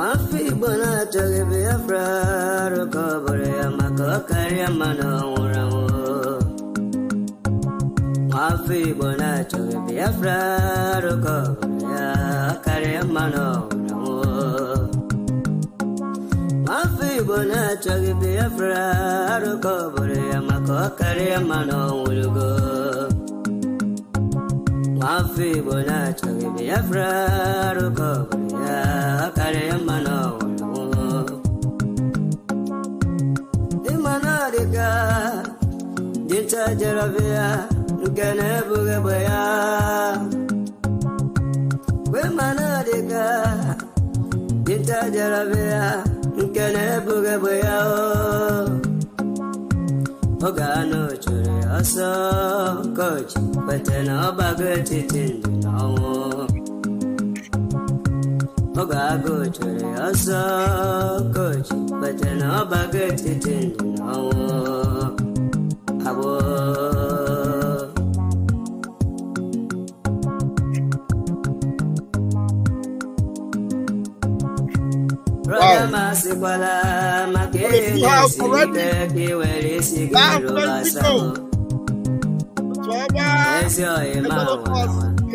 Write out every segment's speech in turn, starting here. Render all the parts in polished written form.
Mafi bona toge Biafra Rukobore Yamako Karyamano Urawo Mafi bona toge Biafra Rukobore Karyamano Urawo Mafi bona toge Biafra Rukobore Yamako Karyamano Urawo Mafi bona toge Biafra Rukobore Karyamano Imanariga Dinta Jaravia Nkene Bugabaya Imanariga Dinta Jaravia Nkene Bugabaya Ogano Chure Aso Coach Patena Bagati Tindino Ogago chere aso coach, but no baget it in no abo. Rama Sikwala Maki, where is he? Yes, your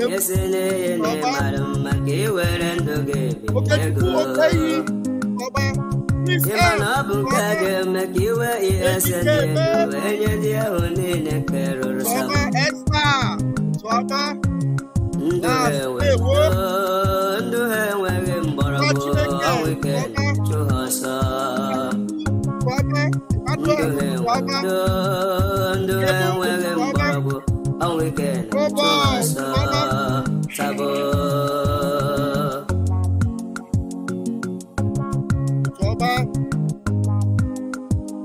yes, in Madam Maki, where and the game. Imanabu Kage make you a yes, and when you're the only necker or something. Do her wearing Borrow, we can to us. Do her wearing Borrow. On weekend, Sabo.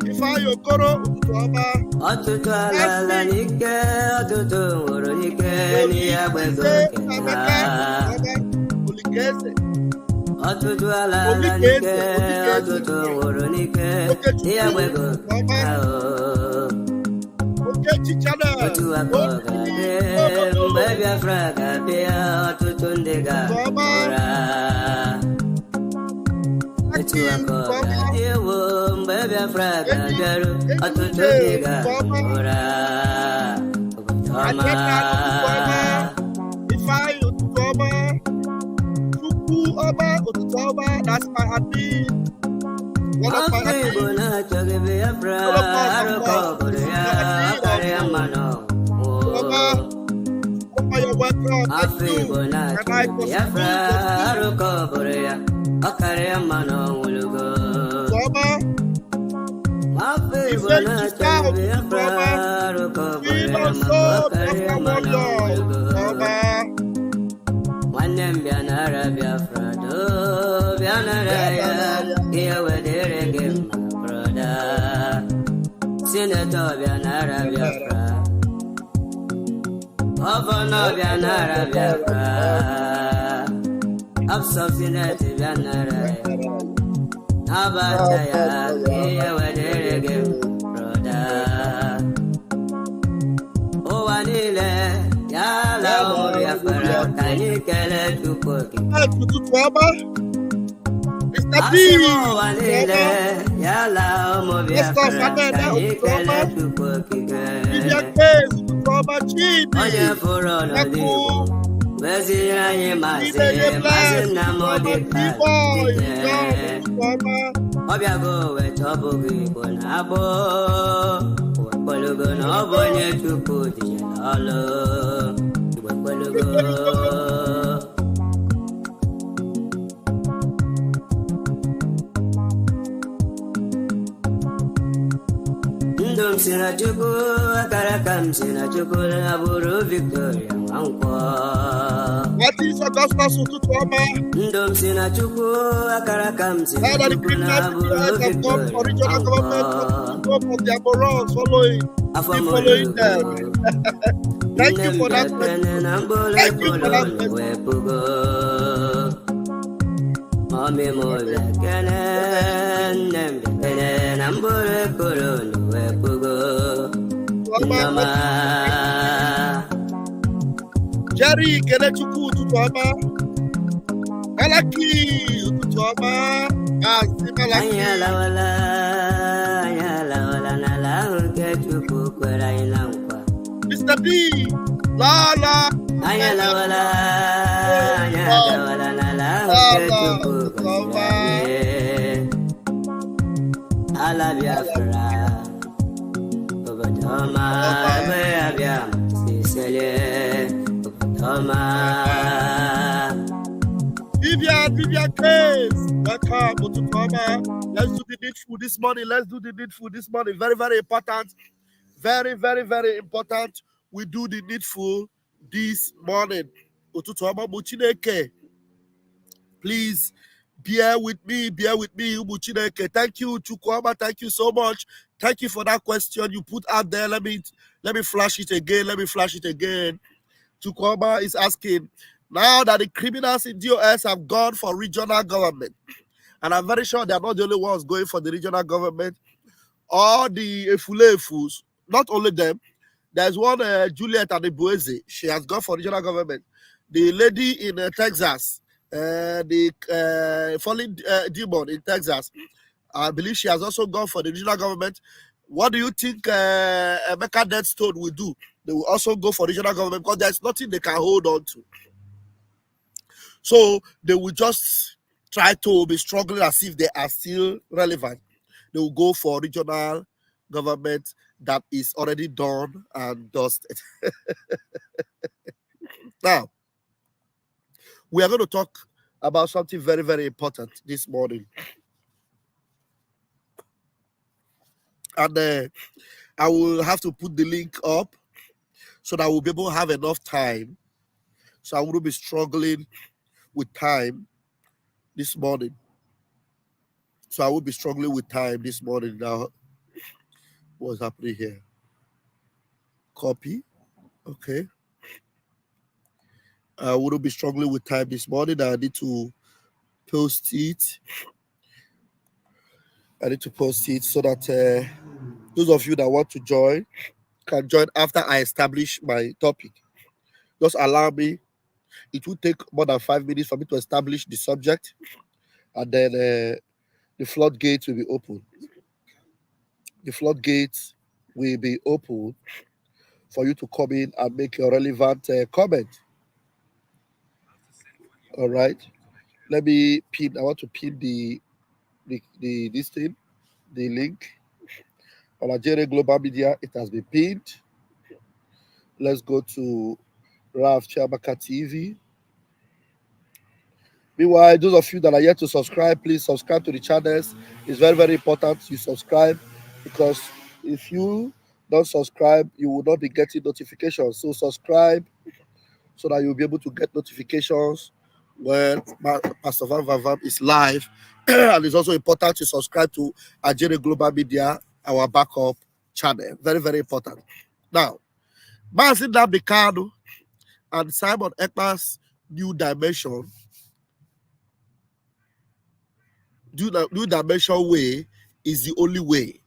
If I go to la Nike, to Nike, near Wego. To la Nike, to Nike, near Wego. To a coga, baby, a fraga, beer, to Tundega, to a coga, dear womb, baby, a fraga, girl, to Tundega, if I Oba, that's my happy. Senator Bianara Biafra Governor Bianara Biafra Absubsidiary Bianara Abataya Kia Waderege Brother Oh Anile Yala Biafra Kanikele Tukoki Asimo Anile Yala Biafra Kanikele Tukoki Oye Forono Wezira Yemase Mazina Modika Obiago Wetobugi Bonabo Polugo Nobonye Tukuti Halo Polugo Sinachuku, Akarakam, Sinachuku, Aburu, Victoria, Manqua. What is a gospel to Toma? Ndom Sinachuku, Akarakam, Sinachuku, Aburu, Victoria, original government of the Aboros following them. Thank you for that. Thank you for that. Mommy, more like an ambore corona. Mama Jerry Kelechuku to Mama Alaki Mr. D, Lala, Vivian Case, welcome to Toma. Let's do the needful this morning. Very, very important. Very, very, very important. We do the needful this morning. Please bear with me. Thank you, Chukwama. Thank you so much. Thank you for that question you put out there. Let me flash it again. Chukwama is asking, now that the criminals in DOS have gone for regional government, and I'm very sure they're not the only ones going for the regional government, all the Efulefus, not only them, there's one Juliet Adeboeze, she has gone for regional government. The lady in Texas, the fallen demon in Texas, I believe she has also gone for the regional government. What do you think MNK Deadstone will do? They will also go for regional government because there's nothing they can hold on to. So they will just try to be struggling as if they are still relevant. They will go for regional government that is already done and dusted. Now, we are going to talk about something very, very important this morning. And I will have to put the link up so that we'll be able to have enough time. So I wouldn't be struggling with time this morning. Now, what's happening here? Copy. Okay. I wouldn't be struggling with time this morning. I need to post it. So that those of you that want to join can join after I establish my topic. Just allow me. It will take more than 5 minutes for me to establish the subject, and then the floodgates will be open. For you to come in and make your relevant comment. All right. Let me pin. I want to pin the link on Nigeria Global Media. It has been pinned. Let's go to Raf Chiamaka TV. Meanwhile, those of you that are yet to subscribe, please subscribe to the channels. It's very, very important you subscribe, because if you don't subscribe, you will not be getting notifications. So subscribe so that you'll be able to get notifications when Pastor Van Van is live. And it's also important to subscribe to Nigeria Global Media, our backup channel. Very, very important. Now, Mazi Nnamdi Kanu and Simon Ekpa's New Dimension way is the only way.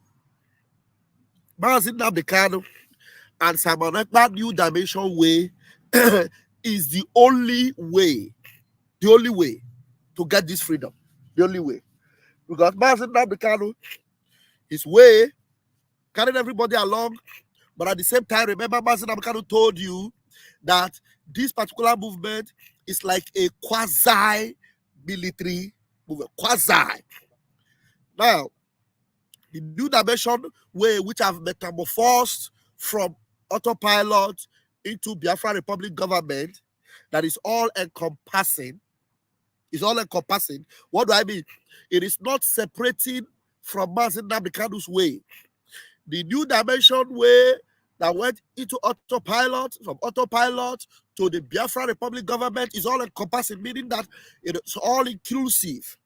Mazi Nnamdi Kanu and Simon Ekpa's New Dimension way is the only way to get this freedom. The only way. Because Mazi Nnamdi Kanu, his way carried everybody along, but at the same time, remember Mazi Nnamdi Kanu told you that this particular movement is like a quasi-military movement. Quasi. Now, the New Dimension way, which have metamorphosed from autopilot into Biafra Republic government, that is all encompassing. What do I mean? It is not separating from Mazi Nnamdi Kanu's way. The New Dimension way that went into autopilot, from autopilot to the Biafra Republic government, is all encompassing, meaning that it's all inclusive.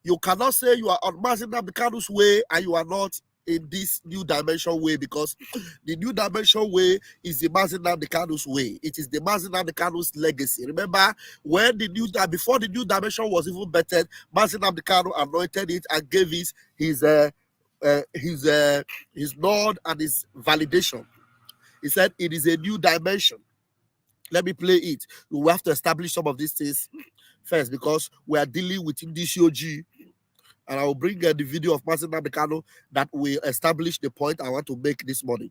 You cannot say you are on Mazi Nnamdi Kanu's way and you are not in this New Dimension way, because the New Dimension way is the Mazi Nnamdi Kanu's way. It is the Mazi Nnamdi Kanu's legacy. Remember, when before the New Dimension was even bettered, Mazi Nnamdi Kanu anointed it and gave his nod and his validation. He said it is a new dimension. Let me play it. We have to establish some of these things first, because we are dealing with DCOG, and I will bring the video of Mazen Namdekano that will establish the point I want to make this morning.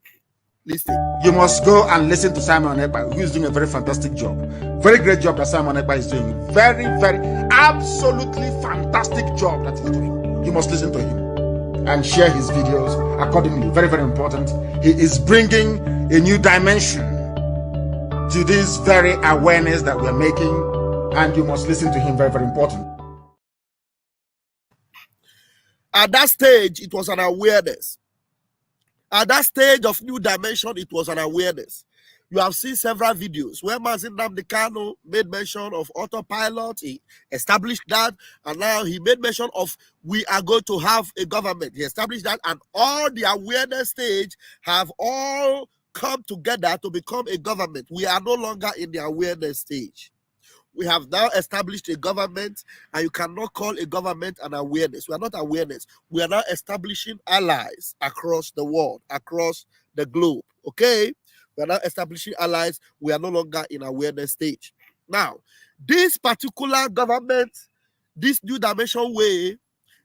Listen. You must go and listen to Simon Ekpa, who is doing a very fantastic job. Very great job that Simon Ekpa is doing. Very, very, absolutely fantastic job that he's doing. You must listen to him and share his videos accordingly. Very, very important. He is bringing a new dimension to this very awareness that we're making, and you must listen to him. Very, very important. At that stage, it was an awareness. At that stage of new dimension, it was an awareness. You have seen several videos where Mazen Namdekano made mention of autopilot. He established that, and now he made mention of we are going to have a government. He established that, and all the awareness stage have all come together to become a government. We are no longer in the awareness stage. We have now established a government, and you cannot call a government an awareness. We are not awareness. We are now establishing allies across the world, across the globe. Okay? We are now establishing allies. We are no longer in awareness stage. Now, this particular government, this new dimension way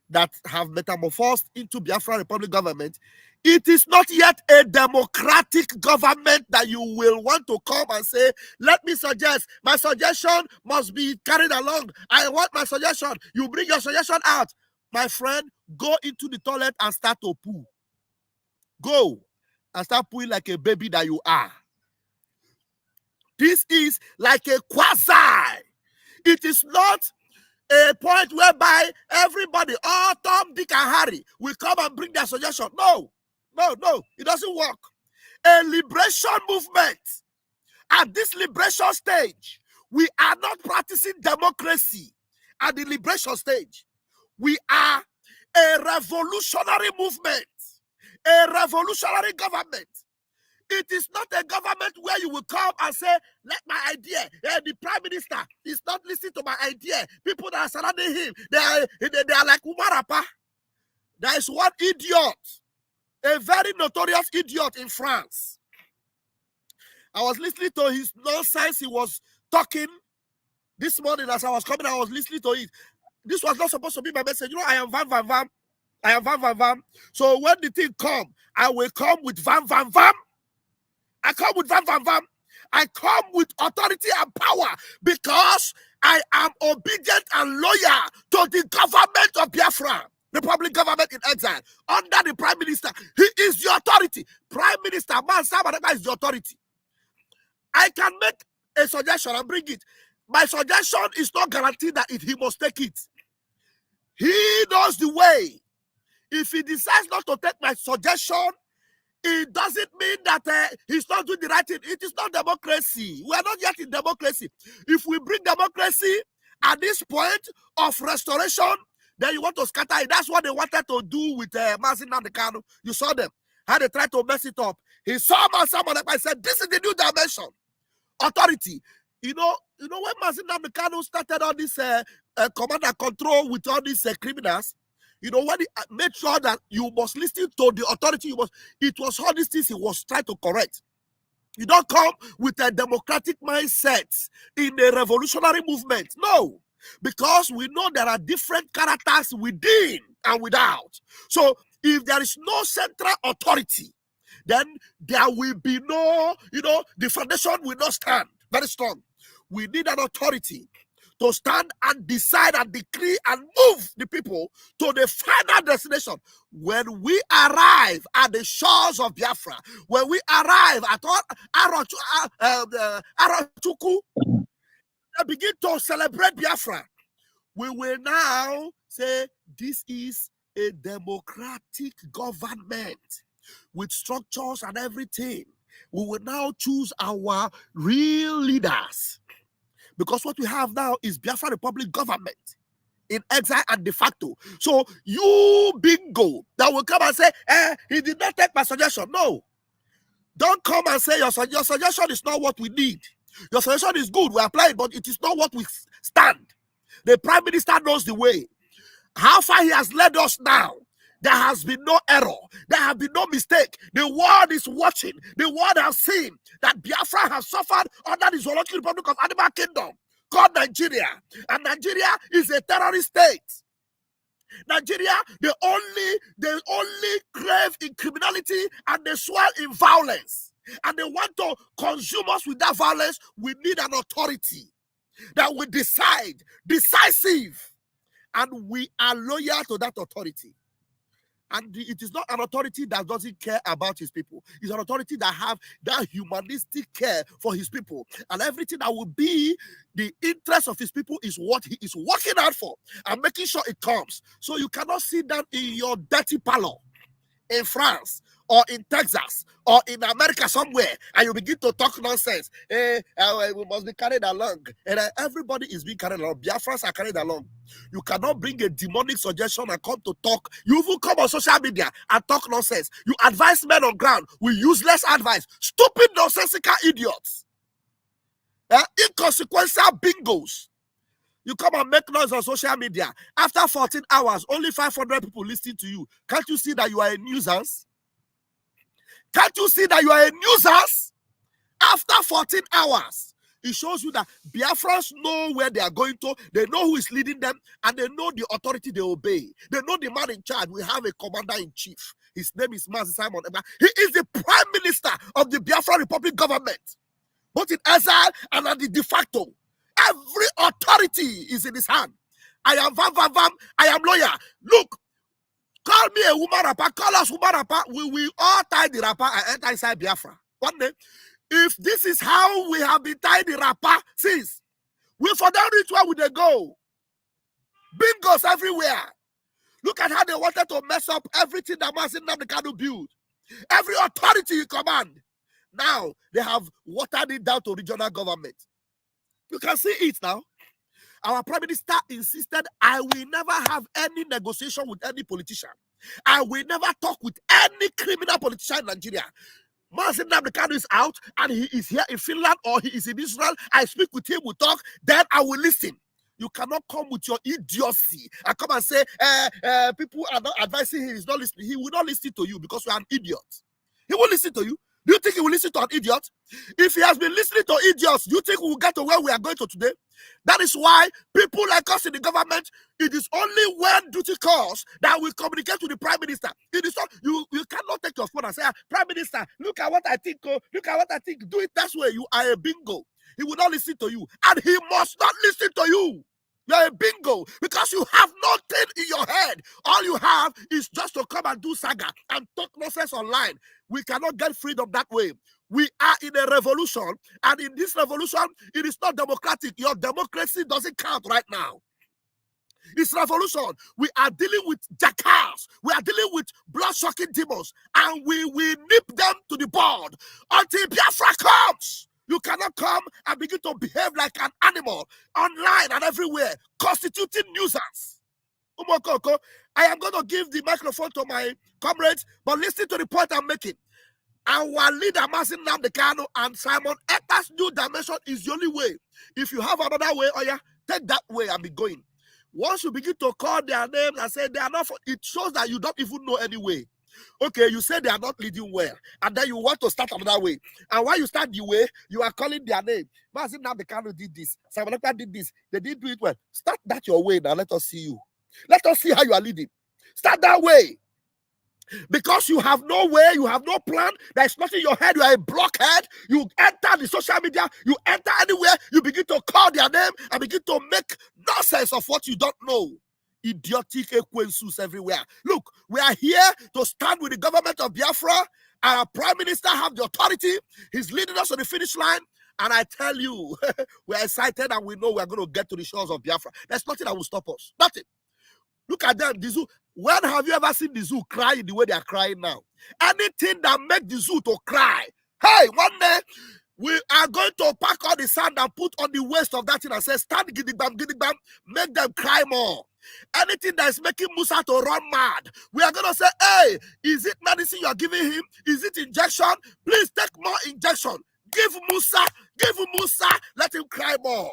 that have metamorphosed into Biafra Republic government, it is not yet a democratic government that you will want to come and say, let me suggest, my suggestion must be carried along. I want my suggestion. You bring your suggestion out. My friend, go into the toilet and start to poo. Go and start pooing like a baby that you are. This is like a quasi. It is not a point whereby everybody, all Tom, Dick, and Harry will come and bring their suggestion. No, it doesn't work. A liberation movement. At this liberation stage, we are not practicing democracy. At the liberation stage, we are a revolutionary movement, a revolutionary government. It is not a government where you will come and say, let my idea. The prime minister is not listening to my idea. People that are surrounding him, they are like Umarapa. There is one idiot, a very notorious idiot in France. I was listening to his nonsense. He was talking this morning as I was coming. I was listening to it. This was not supposed to be my message. You know, I am Van Van Van. I am Van Van Van. So when the thing come, I will come with Van Van Van. I come with Van Van Van. I come with authority and power because I am obedient and loyal to the government of Biafra, Republic government in exile, under the Prime Minister. He is the authority. Prime Minister Mansa Madaka is the authority. I can make a suggestion and bring it. My suggestion is not guaranteed that he must take it. He knows the way. If he decides not to take my suggestion, it doesn't mean that he's not doing the right thing. It is not democracy. We are not yet in democracy. If we bring democracy at this point of restoration, then you want to scatter it. That's what they wanted to do with Mazen Namdekano. You saw them. How they tried to mess it up. He saw someone and said, this is the new dimension. Authority. You know when Mazen Namdekano started all this command and control with all these criminals, you know, when he made sure that you must listen to the authority, it was all these things he was trying to correct. You don't come with a democratic mindset in a revolutionary movement. No, because we know there are different characters within and without. So if there is no central authority, then there will be no, the foundation will not stand very strong. We need an authority to stand and decide and decree and move the people to the final destination. When we arrive at the shores of Biafra, when we arrive at Arachuku, they begin to celebrate Biafra. We will now say this is a democratic government with structures and everything. We will now choose our real leaders. Because what we have now is Biafra Republic government in exile and de facto. So you bingo that will come and say, he did not take my suggestion. No. Don't come and say your suggestion is not what we need. Your suggestion is good, we apply it, but it is not what we stand. The Prime Minister knows the way. How far he has led us now, there has been no error. There have been no mistake. The world is watching. The world has seen that Biafra has suffered under the Zoological Republic of Animal Kingdom. called Nigeria, and Nigeria is a terrorist state. Nigeria, they only crave in criminality and they swell in violence. And they want to consume us with that violence. We need an authority that will decide, decisive, and we are loyal to that authority. And it is not an authority that doesn't care about his people. It's an authority that have that humanistic care for his people. And everything that will be the interest of his people is what he is working out for and making sure it comes. So you cannot sit down in your dirty parlor in France or in Texas or in America somewhere and you begin to talk nonsense. We must be carried along. And everybody is being carried along. Biafrans are carried along. You cannot bring a demonic suggestion and come to talk. You even come on social media and talk nonsense. You advise men on ground with useless advice. Stupid, nonsensical idiots. Inconsequential bingos. You come and make noise on social media. After 14 hours, only 500 people listening to you. Can't you see that you are a nuisance? Can't you see that you are a nuisance? After 14 hours, it shows you that Biafrans know where they are going to. They know who is leading them, and they know the authority they obey. They know the man in charge. We have a commander-in-chief. His name is Mazi Simon Ekpa. He is the prime minister of the Biafra Republic government, both in exile and at the de facto. Every authority is in his hand. I am vam. I am lawyer. Look, call me a woman rapper. Call us woman rapper. We will all tie the rapper and enter inside Biafra. One day, if this is how we have been tied the rapper since, we for that reach where would they go? Bingos everywhere. Look at how they wanted to mess up everything that Mazi Nnamdi Kanu build. Every authority you command. Now, they have watered it down to regional government. You can see it now. Our prime minister insisted, I will never have any negotiation with any politician. I will never talk with any criminal politician in Nigeria. Mazi Nnamdi Kanu is out and he is here in Finland or he is in Israel. I speak with him, we talk, then I will listen. You cannot come with your idiocy and come and say, people are not advising him, he's not listening. He will not listen to you because you are an idiot. He will listen to you. Do you think he will listen to an idiot? If he has been listening to idiots, do you think we will get to where we are going to today? That is why people like us in the government, it is only when duty calls that we communicate to the prime minister. It is not, you cannot take your phone and say, Prime Minister, look at what I think, look at what I think. Do it that way. You are a bingo. He will not listen to you. And he must not listen to you. You're a bingo because you have nothing in your head. All you have is just to come and do saga and talk nonsense online. We cannot get freedom that way. We are in a revolution, and in this revolution, it is not democratic. Your democracy doesn't count right now. It's revolution. We are dealing with jackals. We are dealing with blood-sucking demons, and we will nip them to the bud until Biafra comes. You cannot come and begin to behave like an animal online and everywhere, constituting nuisance. I am going to give the microphone to my comrades, but listen to the point I'm making. Our leader, Mazi Nnamdi Kanu and Simon Ekpa's new dimension is the only way. If you have another way, take that way and be going. Once you begin to call their names and say they are not, it shows that you don't even know any way. Okay, you say they are not leading well, and then you want to start another way. And while you start the way, you are calling their name. Mazi Nnamdi Kanu did this. Simon Ekpa did this. They didn't do it well. Start that your way now. Let us see you. Let us see how you are leading. Start that way. Because you have no way, you have no plan, there's nothing in your head, you are a blockhead, you enter the social media, you enter anywhere, you begin to call their name and begin to make nonsense of what you don't know. Idiotic equensus everywhere. Look, we are here to stand with the government of Biafra. Our prime minister have the authority. He's leading us to the finish line. And I tell you, we're excited and we know we're going to get to the shores of Biafra. There's nothing that will stop us. Nothing. Look at them, the zoo. When have you ever seen the zoo cry in the way they are crying now? Anything that makes the zoo to cry. Hey, one day, we are going to pack all the sand and put on the waist of that thing and say, stand gidigbam, make them cry more. Anything that is making Musa to run mad, we are going to say, hey, is it medicine you are giving him? Is it injection? Please take more injection. Give Musa, let him cry more.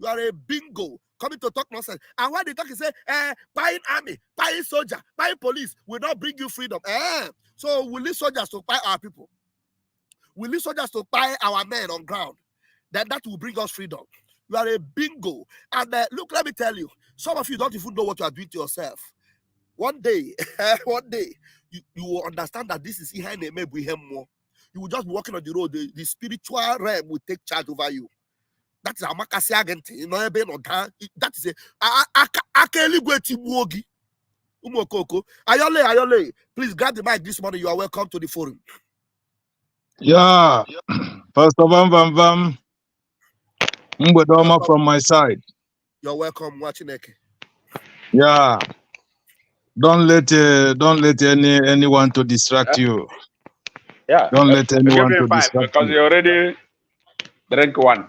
You are a bingo. Coming to talk nonsense. And when they talk, he say, buying army, buying soldier, buying police will not bring you freedom. So we need soldiers to buy our people. We need soldiers to buy our men on ground. Then that will bring us freedom. You are a bingo. And look, let me tell you, some of you don't even know what you are doing to yourself. One day, you will understand that this is maybe him more. You will just be walking on the road. The spiritual realm will take charge over you. That is a makasi agent. You know, that is a akeli Umokoko. Ayole, please grab the mic this morning. You are welcome to the forum. Yeah, Pastor Bam. Mbedoma from my side. You're welcome, watching Eke. Yeah. Don't let anyone to distract you. Yeah. Don't let anyone to distract because you already drank one.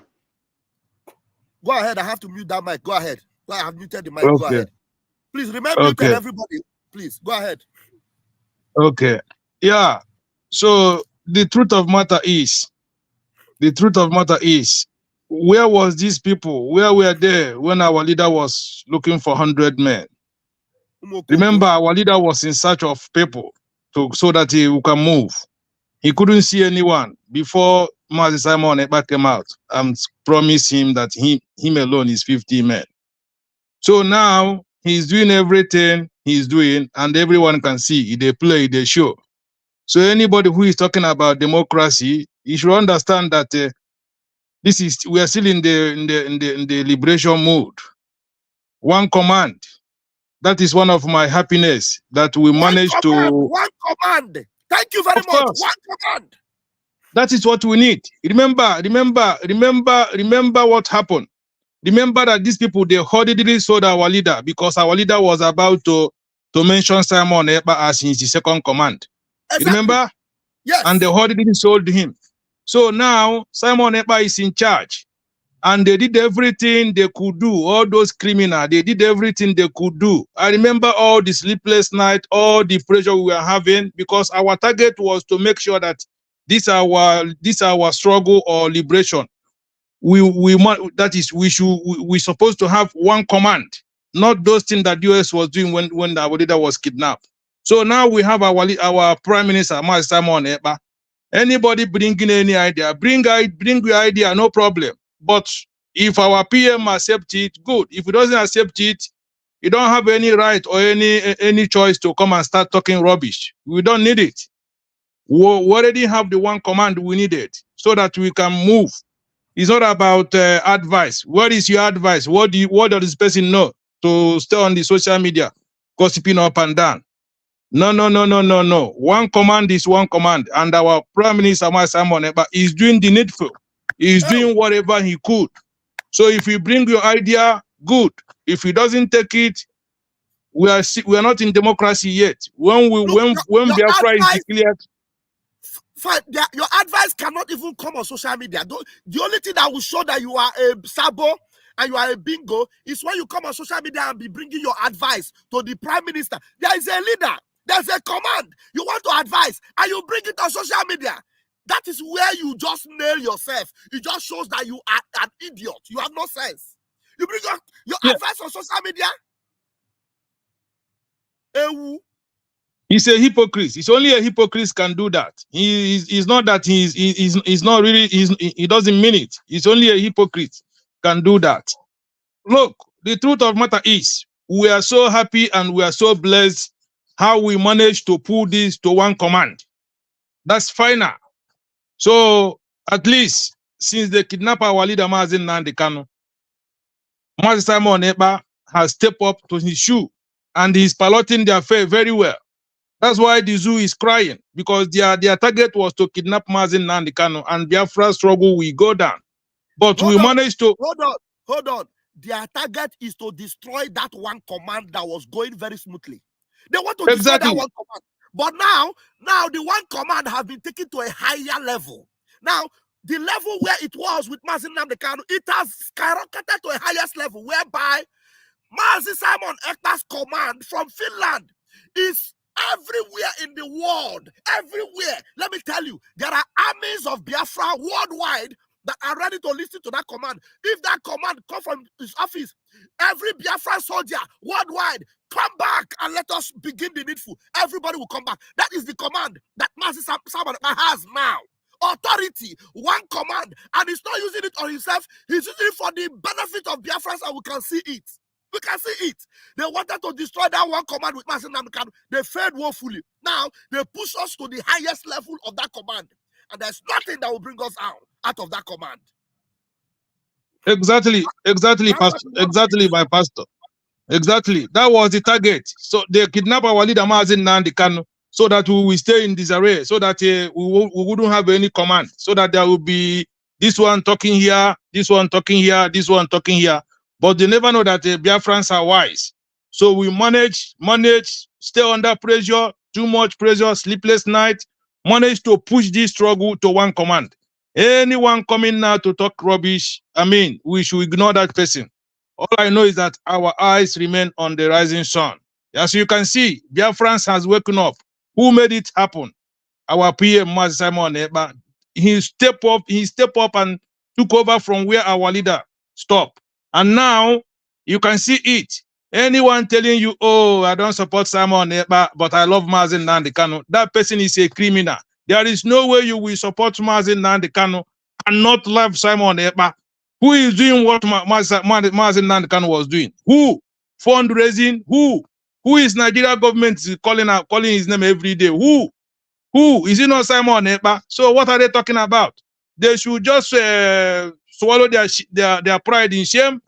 Go ahead. I have to mute that mic. Go ahead. I have muted the mic. Okay. Go ahead. Please remember muted everybody. Please go ahead. Okay. Yeah. So the truth of matter is, where was these people? Where were they when our leader was looking for 100 men? Remember, our leader was in search of people so that he can move. He couldn't see anyone before Mazi Simon Ekpa came out and promised him that him alone is 50 men. So now he's doing everything he's doing, and everyone can see. They play, they show. So anybody who is talking about democracy, you should understand that we are still in the liberation mode. One command. That is one of my happiness that we managed to. One command. Thank you very much. One command. That is what we need. Remember what happened. Remember that these people, they hurriedly sold our leader because our leader was about to mention Simon Ekpa as his second command. Exactly. Remember? Yes. And they hurriedly sold him. So now Simon Ekpa is in charge. And they did everything they could do. All those criminals, they did everything they could do. I remember all the sleepless night, all the pressure we were having, because our target was to make sure that this our struggle or liberation. We're supposed to have one command, not those things that US was doing when our leader was kidnapped. So now we have our Prime Minister, Mazi Simon Ekpa. Anybody bringing any idea, bring your idea, no problem. But if our PM accepts it, good. If he doesn't accept it, you don't have any right or any choice to come and start talking rubbish. We don't need it. We already have the one command we needed so that we can move. It's not about advice. What is your advice? What does this person know to stay on the social media, gossiping up and down? No. One command is one command, and our Prime Minister Simon Ekpa is doing the needful. He's doing whatever he could. So if you bring your idea, good. If he doesn't take it, we are not in democracy yet. When Biafra is declared. Fine, your advice cannot even come on social media. The only thing that will show that you are a sabo and you are a bingo is when you come on social media and be bringing your advice to the Prime Minister. There is a leader. There's a command. You want to advise and you bring it on social media. That is where you just nail yourself. It just shows that you are an idiot. You have no sense. You bring your advice on social media. He's a hypocrite. It's only a hypocrite can do that. He's not that he's not really, he doesn't mean it. It's only a hypocrite can do that. Look, the truth of matter is, we are so happy and we are so blessed how we managed to pull this to one command. That's final. So at least since they kidnapped our leader Mazi Nnamdi Kanu, Mazi Simon Ekpa has stepped up to his shoe and he's piloting the affair very well. That's why the zoo is crying, because their target was to kidnap Mazi Nnamdi Kanu and Biafra struggle will go down. But we managed to... Hold on. Their target is to destroy that one command that was going very smoothly. They want to destroy that one command. But now the one command has been taken to a higher level. Now, the level where it was with Mazi Nnamdi Kanu, it has skyrocketed to a highest level, whereby Mazi Simon Ekpa's command from Finland is everywhere in the world. Everywhere. Let me tell you, there are armies of Biafra worldwide that are ready to listen to that command. If that command comes from his office, every Biafra soldier worldwide, come back and let us begin the needful. Everybody will come back. That is the command that Mazi Simon has now. authority, one command, and he's not using it on himself. He's using it for the benefit of Biafrans, and we can see it. We can see it. They wanted to destroy that one command with Mazen Namdekan. They failed woefully. Now, they push us to the highest level of that command. And there's nothing that will bring us out of that command. Exactly, Pastor. Exactly, my pastor. Exactly. That was the target. So they kidnap our leader, Mazen Namdekan, so that we will stay in disarray, so that we wouldn't have any command, so that there will be this one talking here, this one talking here, this one talking here. But they never know that the Biafrans are wise. So we manage, stay under pressure, too much pressure, sleepless night, manage to push this struggle to one command. Anyone coming now to talk rubbish, I mean, we should ignore that person. All I know is that our eyes remain on the rising sun. As you can see, Biafrans has woken up. Who made it happen? Our PM, Mazi Simon Ekpa. He stepped up and took over from where our leader stopped. And now you can see it. Anyone telling you, oh, I don't support Simon Ekpa, but I love Mazi Namdekan, that person is a criminal. There is no way you will support Mazi Namdekan and not love Simon Ekpa. Who is doing what Mazi Namdekan was doing? Who? Fundraising? Who? Who is Nigeria government calling his name every day? Who? Who? Is it not Simon Ekpa? So what are they talking about? They should just swallow their pride in shame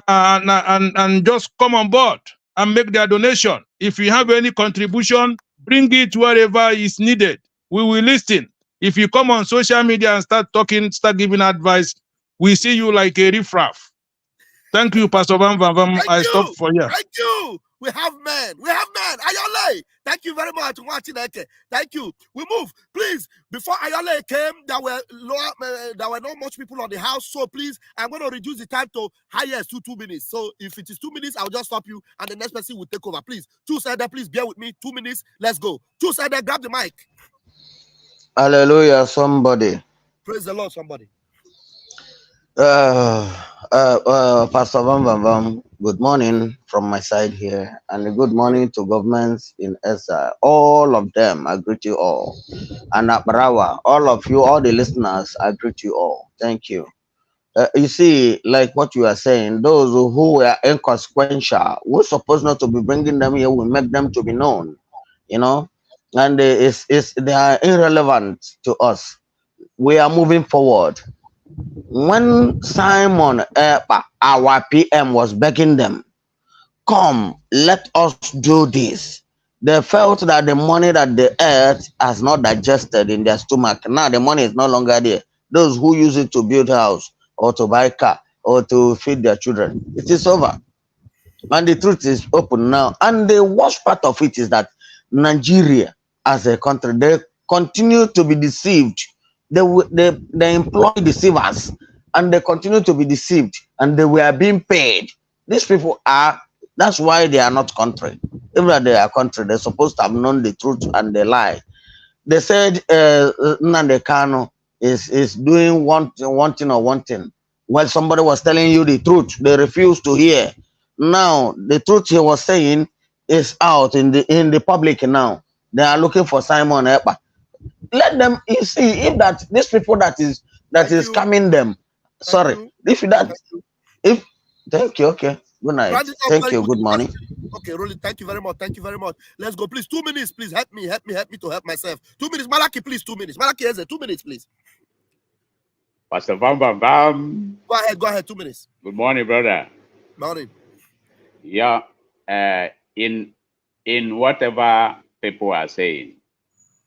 and just come on board and make their donation. If you have any contribution, bring it wherever is needed. We will listen. If you come on social media and start talking, start giving advice, we see you like a riffraff. Thank you, Pastor Van Van Van. I stop for you. Thank you. We have men. Ayole. Thank you very much. Thank you. We move. Please, before Ayole came, there were not much people on the house. So please, I'm going to reduce the time to highest to 2 minutes. So if it is 2 minutes, I'll just stop you and the next person will take over. Please, two-sider, please bear with me. 2 minutes. Let's go. Two-sider, grab the mic. Hallelujah, somebody. Praise the Lord, somebody. Pastor Vam Vam Vam, good morning from my side here, and good morning to governments in ESA. All of them, I greet you all. And Barawa, all of you, all the listeners, I greet you all. Thank you. You see, like what you are saying, those who were inconsequential, we're supposed not to be bringing them here, we make them to be known, you know, and they are irrelevant to us. We are moving forward. When Simon Ekpa, our PM, was begging them, come, let us do this, they felt that the money that they ate has not digested in their stomach. Now the money is no longer there. Those who use it to build a house or to buy a car or to feed their children, it is over. And the truth is open now. And the worst part of it is that Nigeria as a country, they continue to be deceived. They employ deceivers and they continue to be deceived and they were being paid. These people are, that's why they are not country. Even though they are country, they're supposed to have known the truth and they lie. They said Namdekan is doing one thing. While somebody was telling you the truth, they refused to hear. Now the truth he was saying is out in the public now. They are looking for Simon Ekpa. Let them, you see, if that these people that is coming them. Sorry, thank you. Okay, good night. Thank you. Good morning. Okay, Rolly, thank you very much. Thank you very much. Let's go, please. 2 minutes, please. Help me to help myself. 2 minutes, Malaki, please. 2 minutes. Malaki has 2 minutes, please. Pastor Bam Bam Bam. Go ahead. 2 minutes. Good morning, brother. Morning. Yeah. In whatever people are saying,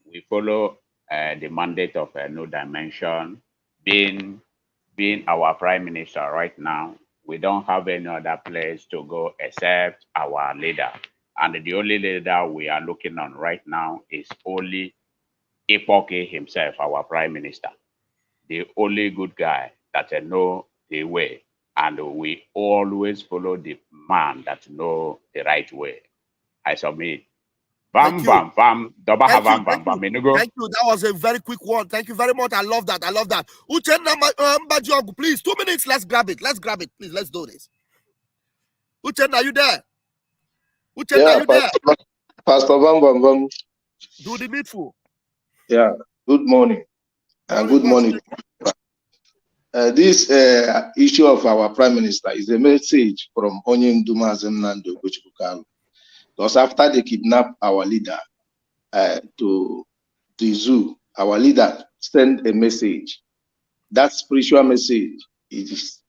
we follow the mandate of a new dimension, being our prime minister right now. We don't have any other place to go except our leader. And the only leader we are looking on right now is only EKPA himself, our prime minister. The only good guy that know the way. And we always follow the man that know the right way. I submit. Bam, bam, bam. Thank you. That was a very quick one. Thank you very much. I love that. Uchenna, please, 2 minutes. Let's grab it. Please, let's do this. Uchenna, are you there? Are you there? Pastor Bam Bam Bam. Do the needful. Yeah. Good morning. Good morning. This issue of our Prime Minister is a message from Onyendu Mazen Nando Gochukukal. Because after they kidnapped our leader to the zoo, our leader sent a message. That spiritual message is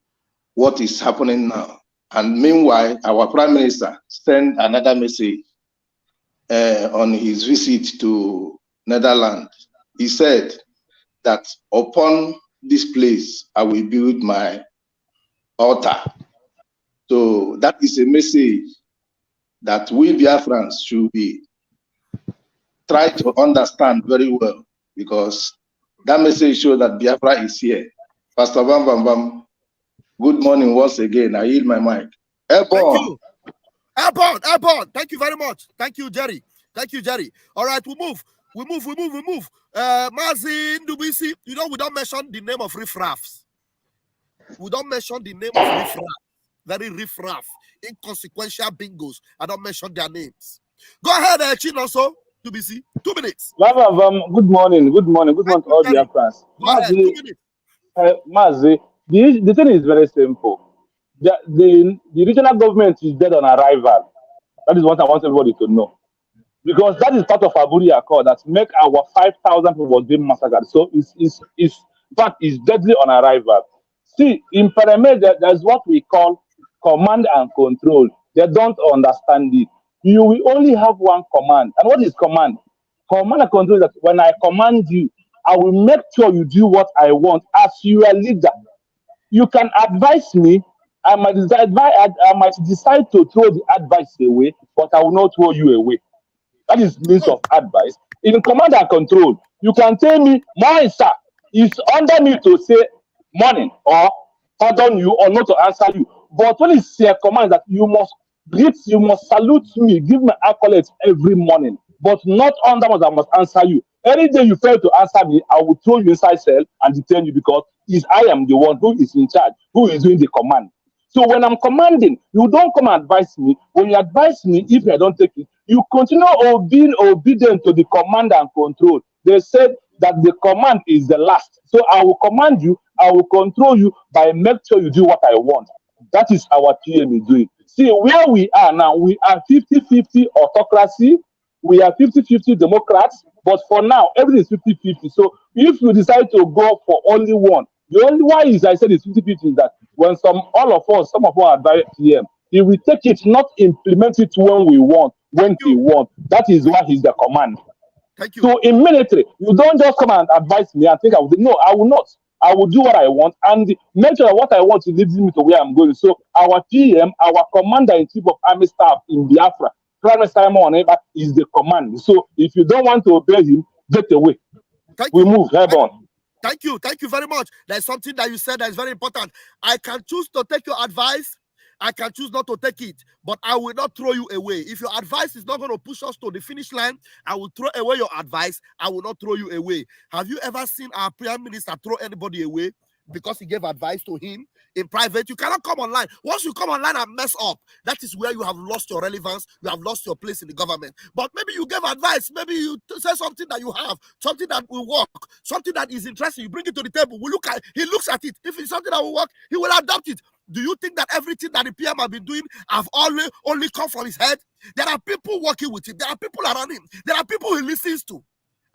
what is happening now. And meanwhile, our Prime Minister sent another message on his visit to Netherlands. He said that upon this place, I will build my altar. So that is a message that we Biafrans should be try to understand very well, because that message shows that Biafra is here. Pastor Bam Bam Bam, good morning once again. I yield my mic. Airborne. Airborne. Thank you very much. Thank you, Jerry. Thank you, Jerry. All right, we move. Mazin Dubisi, we don't mention the name of riffraffs. We don't mention the name of riffraff. Very riffraff. Inconsequential bingos. I don't mention their names. Go ahead, Chinoso. Dubisi. 2 minutes. Good morning. Good morning to all the friends. Mazi, the thing is very simple. The regional government is dead on arrival. That is what I want everybody to know. Because that is part of Aburi Accord that make our 5,000 people being massacred. So it's deadly on arrival. See, in pyramid, there's what we call command and control. They don't understand it. You will only have one command. And what is command? Command and control is that when I command you, I will make sure you do what I want as your leader. You can advise me. I might decide to throw the advice away, but I will not throw you away. That is means of advice. In command and control, you can tell me, morning, sir, it's under me to say morning or pardon you or not to answer you. But when it's a command that you must greet, you must salute me, give me accolades every morning, but not under what I must answer you. Any day you fail to answer me, I will throw you inside cell and detain you, because I am the one who is in charge, who is doing the command. So when I'm commanding, you don't come and advise me. When you advise me, if I don't take it, you continue being obedient to the command and control. They said that the command is the last. So I will command you, I will control you by make sure you do what I want. That is our PM is doing. See, where we are now, we are 50-50 autocracy. We are 50-50 Democrats. But for now, everything is 50-50. So if you decide to go for only one, the only why is I said it's 50-50 is that when some of us advise PM, he will take it, not implement it when we want, when he wants. That is why he's the command. Thank you. So in military, you don't just come and advise me and think I will do. No, I will not. I will do what I want and make sure that what I want to lead me to where I'm going. So our PM, our commander-in-chief of army staff in Biafra, Prime Minister Simon Oneba, is the command. So if you don't want to obey him, get away. We move. Airborne. Thank you very much. There's something that you said that is very important. I can choose to take your advice. I can choose not to take it, but I will not throw you away. If your advice is not going to push us to the finish line, I will throw away your advice. I will not throw you away. Have you ever seen our Prime Minister throw anybody away because he gave advice to him in private? You cannot come online. Once you come online and mess up, that is where you have lost your relevance. You have lost your place in the government. But maybe you gave advice. Maybe you say something that you have, something that will work, something that is interesting. You bring it to the table. He looks at it. If it's something that will work, he will adopt it. Do you think that everything that the PM have been doing have only come from his head? There are people working with him. There are people around him. There are people he listens to.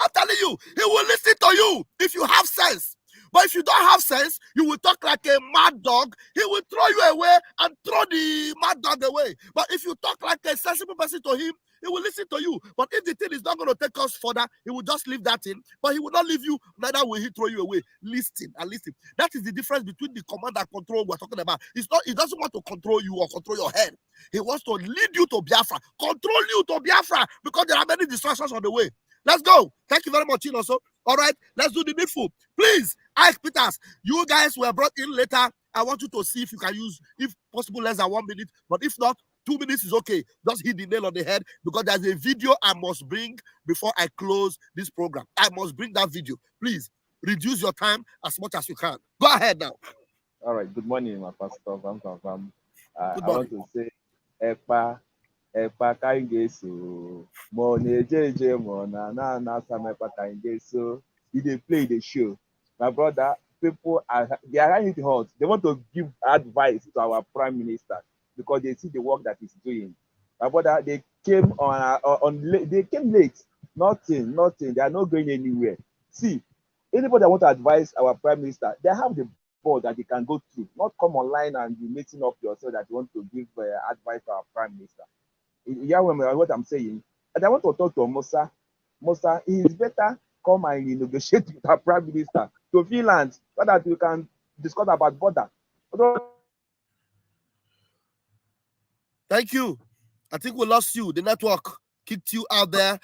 I'm telling you, he will listen to you if you have sense. But if you don't have sense, you will talk like a mad dog. He will throw you away and throw the mad dog away. But if you talk like a sensible person to him, he will listen to you. But if the thing is not going to take us further, he will just leave that in. But he will not leave you, neither will he throw you away. Listen and listen. That is the difference between the command and control we're talking about. He doesn't want to control you or control your head. He wants to lead you to Biafra, control you to Biafra, because there are many distractions on the way. Let's go. Thank you very much, Chinoso. All right, let's do the needful. Please, Ike Peters, you guys were brought in later. I want you to see if you can use, if possible, less than 1 minute. But if not, 2 minutes is okay. Just hit the nail on the head, because there's a video I must bring before I close this program. I must bring that video. Please reduce your time as much as you can. Go ahead now. All right. Good morning, my pastor. I want to say, EKPA Kangeso, Mone JJ Mona, Nasa Mepa Kangeso. They play the show. My brother, people are hitting hot. They want to give advice to our prime minister because they see the work that he's doing. My brother, they came they came late. Nothing. They are not going anywhere. See, anybody that want to advise our prime minister, they have the board that they can go through. Not come online and be meeting up yourself that you want to give advice to our prime minister. Yeah, what I'm saying. And I want to talk to Musa. Musa, it is better come and negotiate with our prime minister to Finland so that we can discuss about border. Thank you. I think we lost you. The network kicked you out there.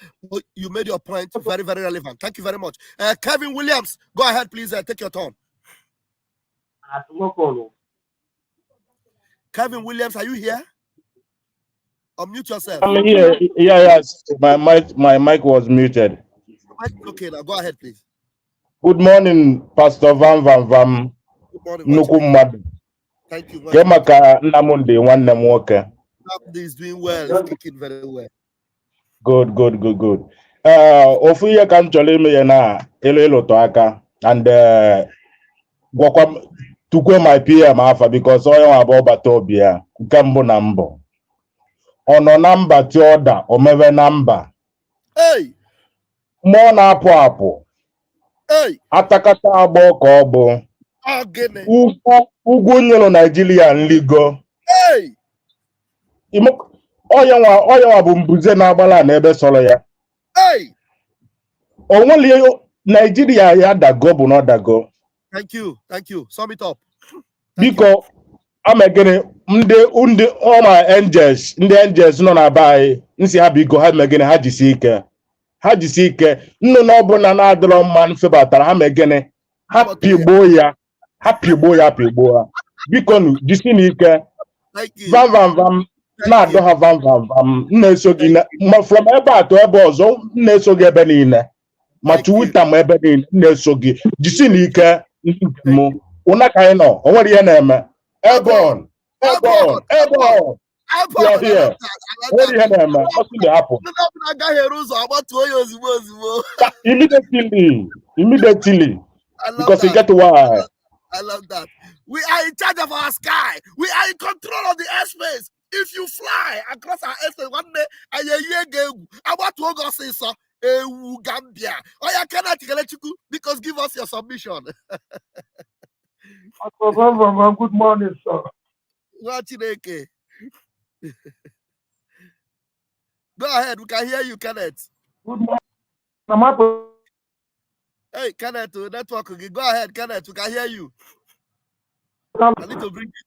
You made your point very, very relevant. Thank you very much. Kevin Williams, go ahead, please. Take your turn. Kevin Williams, are you here? Unmute yourself. I'm here. Yes. My mic was muted. Okay, now go ahead, please. Good morning, Pastor Van. Good morning. Thank you. Family is doing well. It's kicking very well. Good. Ofuye ka m chọrọ ime ya na ịlụtụ aka and gwakwa tukwe my PM afa because onye nwa abụọ bata obi ya nke mbụ na mbụ ọ nọ na mba ti ọda o mebe na mba mmụọ na-apụ apụ atakata agbọ ka ọ bụ ugwu nyere Naijiria nligo onye nwa bụ mbuze na-agbala n'ebe sọrọ ya onwere Nigeria ya dago bụ na dago. Thank you. Sum it up. Biko amegene ndị ọma angels nọ na bai nsi ha biko ha megene ha jisi ike nnụnụ ọbụla na-adịrọ mma mfebatara ha megene ha pigbo ya biko nu jisi n'ike vam na-adọ ha vam na-eso gị from ebe atọ ebe ọzọ na-eso gị ebe niile ma Twitter ma ebe niile na-eso gị jisi n'ike mụ ụna ka anyị nọ o nwere ihe na-eme Ebon you're here. What do you have, man? What's going to happen? Immediately. Because you get why. I love that. We are in charge of our sky. We are in control of the airspace. If you fly across our airspace one day, I want to go see so Gambia. Oh, yeah, cannot because give us your submission. Good morning, sir. Go ahead, we can hear you, Kenneth. Good morning. Hey, Kenneth, network. Go ahead, Kenneth, we can hear you. I need to bring you.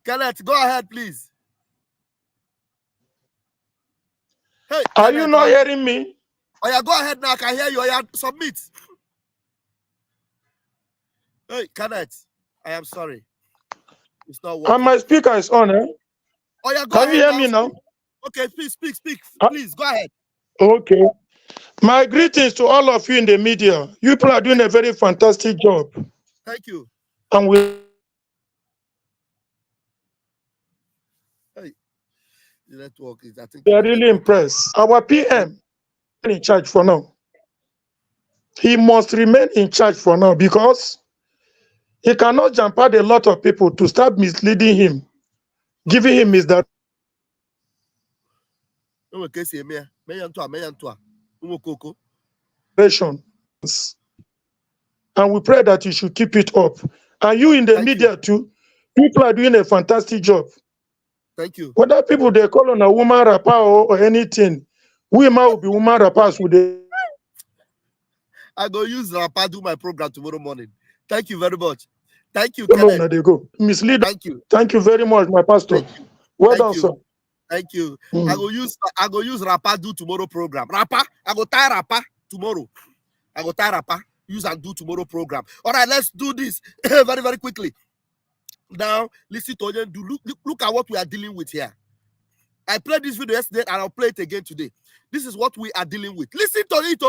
Kenneth, go ahead, please. Hey, are Kenneth, you not hearing me? Oh, yeah, go ahead now. I can hear you. Oh, yeah, submit. Hey, Kenneth, I am sorry. It's not working. And my speaker is on, eh? Oh, yeah, can you hear me now? Okay, please speak. Please, go ahead. Okay. My greetings to all of you in the media. You people are doing a very fantastic job. Thank you. And we... Hey, the network is, I think... We are really impressed. Our PM in charge for now. He must remain in charge for now because he cannot jump out a lot of people to start misleading him, giving him misdirection. And we pray that you should keep it up. And you in the media too, people are doing a fantastic job. Thank you. Whether people they call on a woman rapper or anything, we might will be woman rappers with the... I go use rapper do my program tomorrow morning. Thank you very much. Thank you. No, they go. Mislead. Thank you. Thank you very much, my pastor. Well done, sir. Thank you. I go use rapper do tomorrow program. Rapper, I go tie rapper tomorrow. Use and do tomorrow program. All right, let's do this very, very quickly. Now, listen to you. Look at what we are dealing with here. I played this video yesterday and I'll play it again today. This is what we are dealing with. Listen to it.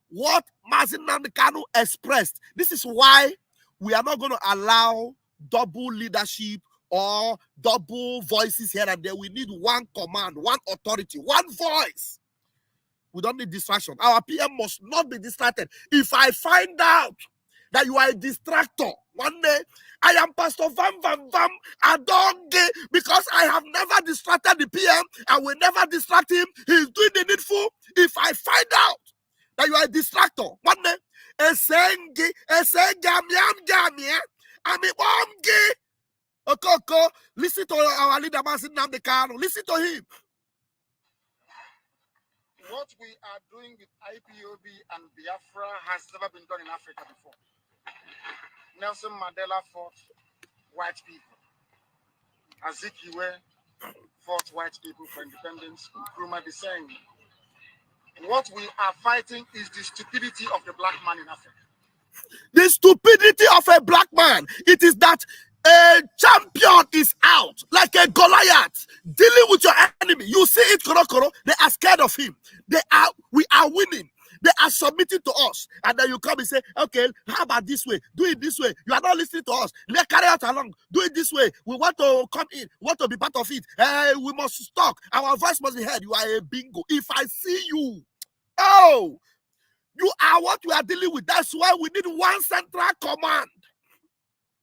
What Mazin Kanu expressed. This is why we are not going to allow double leadership or double voices here and there. We need one command, one authority, one voice. We don't need distraction. Our PM must not be distracted. If I find out that you are a distractor, one day I am Pastor Vam Vam Vam. I don't get, because I have never distracted the PM. I will never distract him. He's doing the needful. If I find out that you are a distractor, one day listen to our leader, Namdekano. Listen to him. What we are doing with IPOB and Biafra has never been done in Africa before. Nelson Mandela fought white people. Azikiwe fought white people for independence. Nkrumah Biseng. What we are fighting is the stupidity of the black man in Africa. The stupidity of a black man. It is that a champion is out, like a Goliath, dealing with your enemy. You see it, Korokoro. They are scared of him. We are winning. They are submitting to us. And then you come and say, okay, how about this way? Do it this way. You are not listening to us. Let's carry out along. Do it this way. We want to come in. We want to be part of it. We must talk. Our voice must be heard. You are a bingo. If I see you, oh, you are what we are dealing with. That's why we need one central command.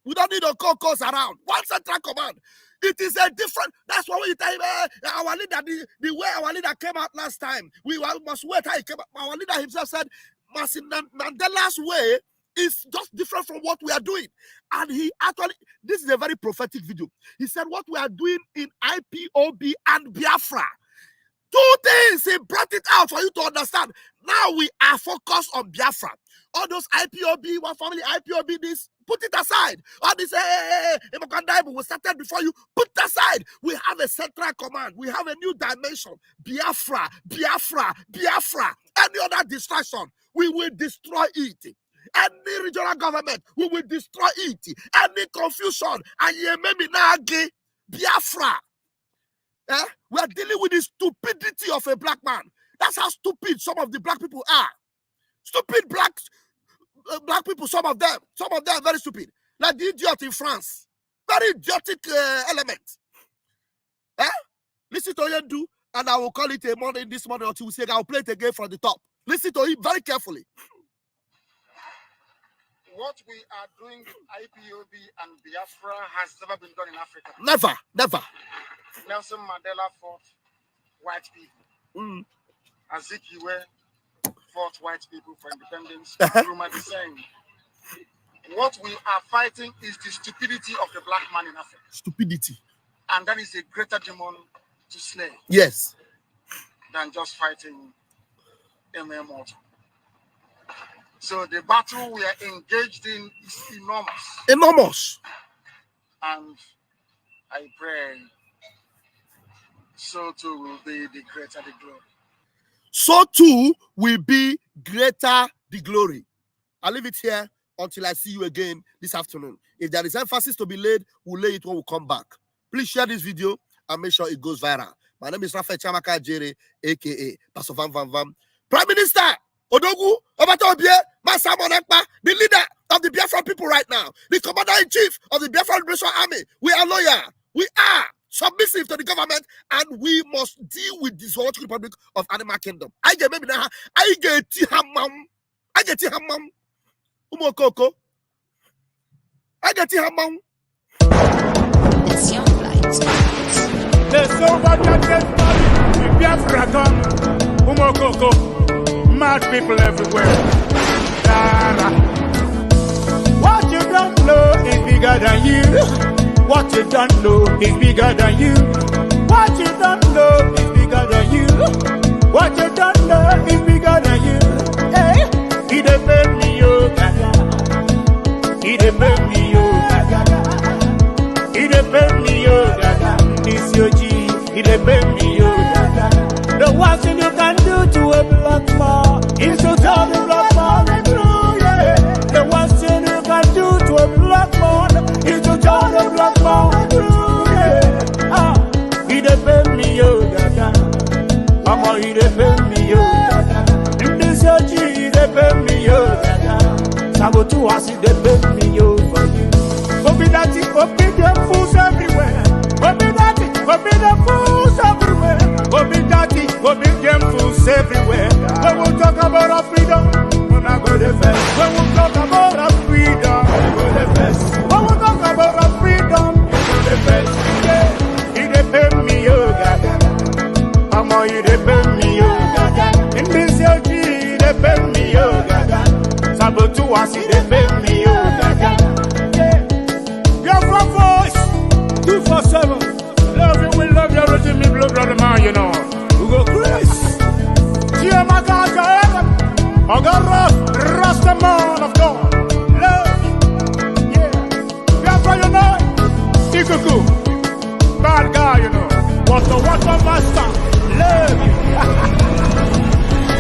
We don't need a caucus around. One central command. It is a different. That's why we tell our leader, the way our leader came out last time, we must wait how he came out. Our leader himself said, Mandela's way is just different from what we are doing. And he actually, this is a very prophetic video. He said, what we are doing in IPOB and Biafra. Two things, he brought it out for you to understand. Now we are focused on Biafra. All those IPOB, one family, IPOB, this, put it aside. All this, we started before you, put it aside. We have a central command. We have a new dimension. Biafra, Biafra, Biafra. Any other distraction, we will destroy it. Any regional government, we will destroy it. Any confusion, and Biafra. We are dealing with the stupidity of a black man. That's how stupid some of the black people are. Stupid black people, some of them are very stupid. Like the idiot in France. Very idiotic element. Listen to Yendu, and I will call it a morning this morning until we say I'll play it again from the top. Listen to him very carefully. What we are doing with IPOB and Biafra has never been done in Africa. Never, never. Nelson Mandela fought white people. Azikiwe fought white people for independence. Nkrumah Biseng. What we are fighting is the stupidity of the black man in Africa. Stupidity. And that is a greater demon to slay. Yes. Than just fighting MM. So the battle we are engaged in is enormous. Enormous. And I pray so too will be the greater the glory. So too will be greater the glory. I'll leave it here until I see you again this afternoon. If there is emphasis to be laid, we'll lay it when we come back. Please share this video and make sure it goes viral. My name is Raphael Chamaka Jere, aka Pastor Vam Vam Vam. Prime Minister Odogu Obatobie, Masamon Ekpa, the leader of the Biafran people right now, the commander-in-chief of the Biafran Liberation Army. We are loyal. We are submissive to the government, and we must deal with this Zoological Republic of Animal Kingdom. I get hamam. Umokoko. I get hamam. It's your flight. There's so much that Biafra come. Umokoko. Mad people everywhere. What you don't know is bigger than you. What you don't know is bigger than you. What you don't know is bigger than you. What you don't know is bigger than you. Hey, he depend me, yo, gaga. He depend me, yo, gaga. He depend me, yo, gaga. This your G. He depend me, yo, gaga. The worst thing you can do to a black man is to tell the black man the truth, yeah. The worst thing you can do to a black man is to tell the black man the truth, yeah. He depend me, yo, gaga. Mama, he depend me, yo, gaga. In this age, he depend me, yo, gaga. Sabotu as he depend me, yo, for you. Obi dati, obi them fools everywhere. Obi dati, obi them fools everywhere. Obi dati, obi them fools everywhere. talk about our freedom, when we talk about our freedom, yeah, he depend me, oh gaga. Mama, he depend me, oh gaga. In this year, he depend me, oh gaga. Sabotu was he depend me, oh gaga. Yeah, your voice 247. Love you, we love you, rich me, blood, brother man, you know. We go Chris. Dear my God, I got Rasta man of God. Love you. Yeah. Biafra, you know. Ikuku. Bad guy, you know. What the master. Love you.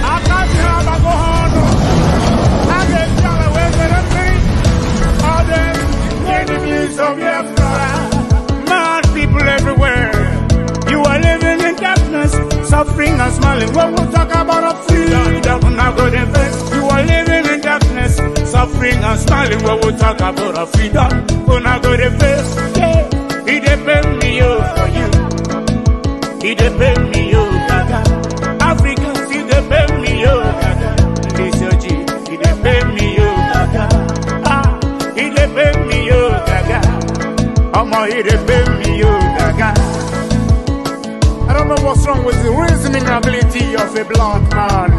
I can't have a go on. I get y'all away with me. All them enemies of Biafra. Mad people everywhere. You are living in darkness, suffering and smiling. When we talk about a freedom, not good and best. You are living in darkness, suffering and smiling. When we talk about a freedom, we're not good and best. Yeah, he depend me for you. He depend me gaga. Africans, he depend me gaga. This your G, he depend me gaga. Ah, he depend me gaga. Omo, he depend me gaga. I don't know what's wrong with the reasoning ability of a black man.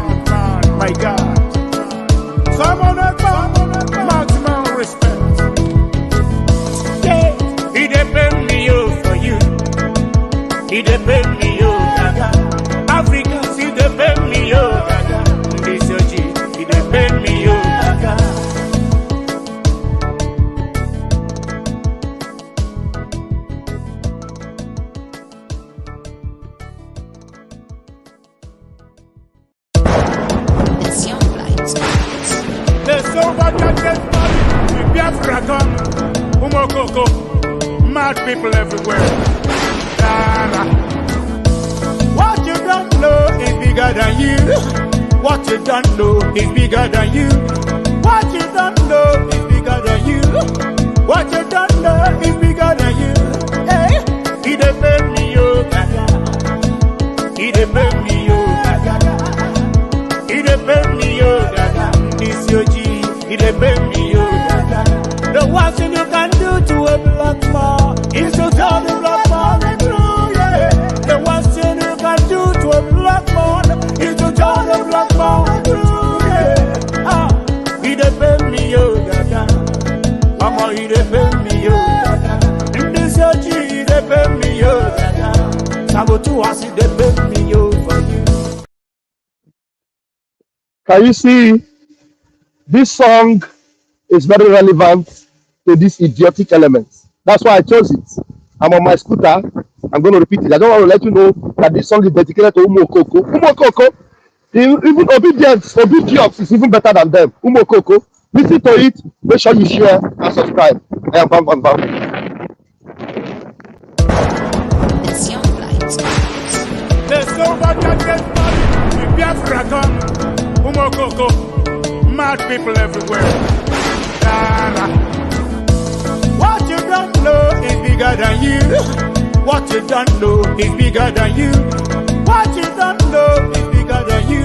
My God. Someone maximum respect. Yeah. He depend me for you. He depend me gaga. Africans, he depend me gaga. This your G, he depend me gaga. Mad people everywhere. What you don't know is bigger than you. What you don't know is bigger than you. What you don't know is bigger than you. What you don't know is bigger than you. Hey, he depend me, oh gaga. He depend me, oh gaga. He depend me, oh gaga. This your G, he depend me, oh gaga. The worst thing you can do to a black man is to tell the black man the truth, yeah. The worst thing you can do to a black man is to tell the black man the truth, yeah. Ah, he depend me, oh gaga. Mama, he depend me, oh gaga. In this age, he depend me, oh gaga. Sabotu was he depend me, oh for you. Can you see this song is very relevant to these idiotic elements? That's why I chose it. I'm on my scooter. I'm going to repeat it. I don't want to let you know that this song is dedicated to Umokoko. Umokoko, even obedience is even better than them. Umokoko, listen to it. Make sure you share and subscribe. I am Bam Bam Bam. There's so much that gets money. Biafra come. Umokoko, mad people everywhere. What you don't know is bigger than you. What you don't know is bigger than you. What you don't know is bigger than you.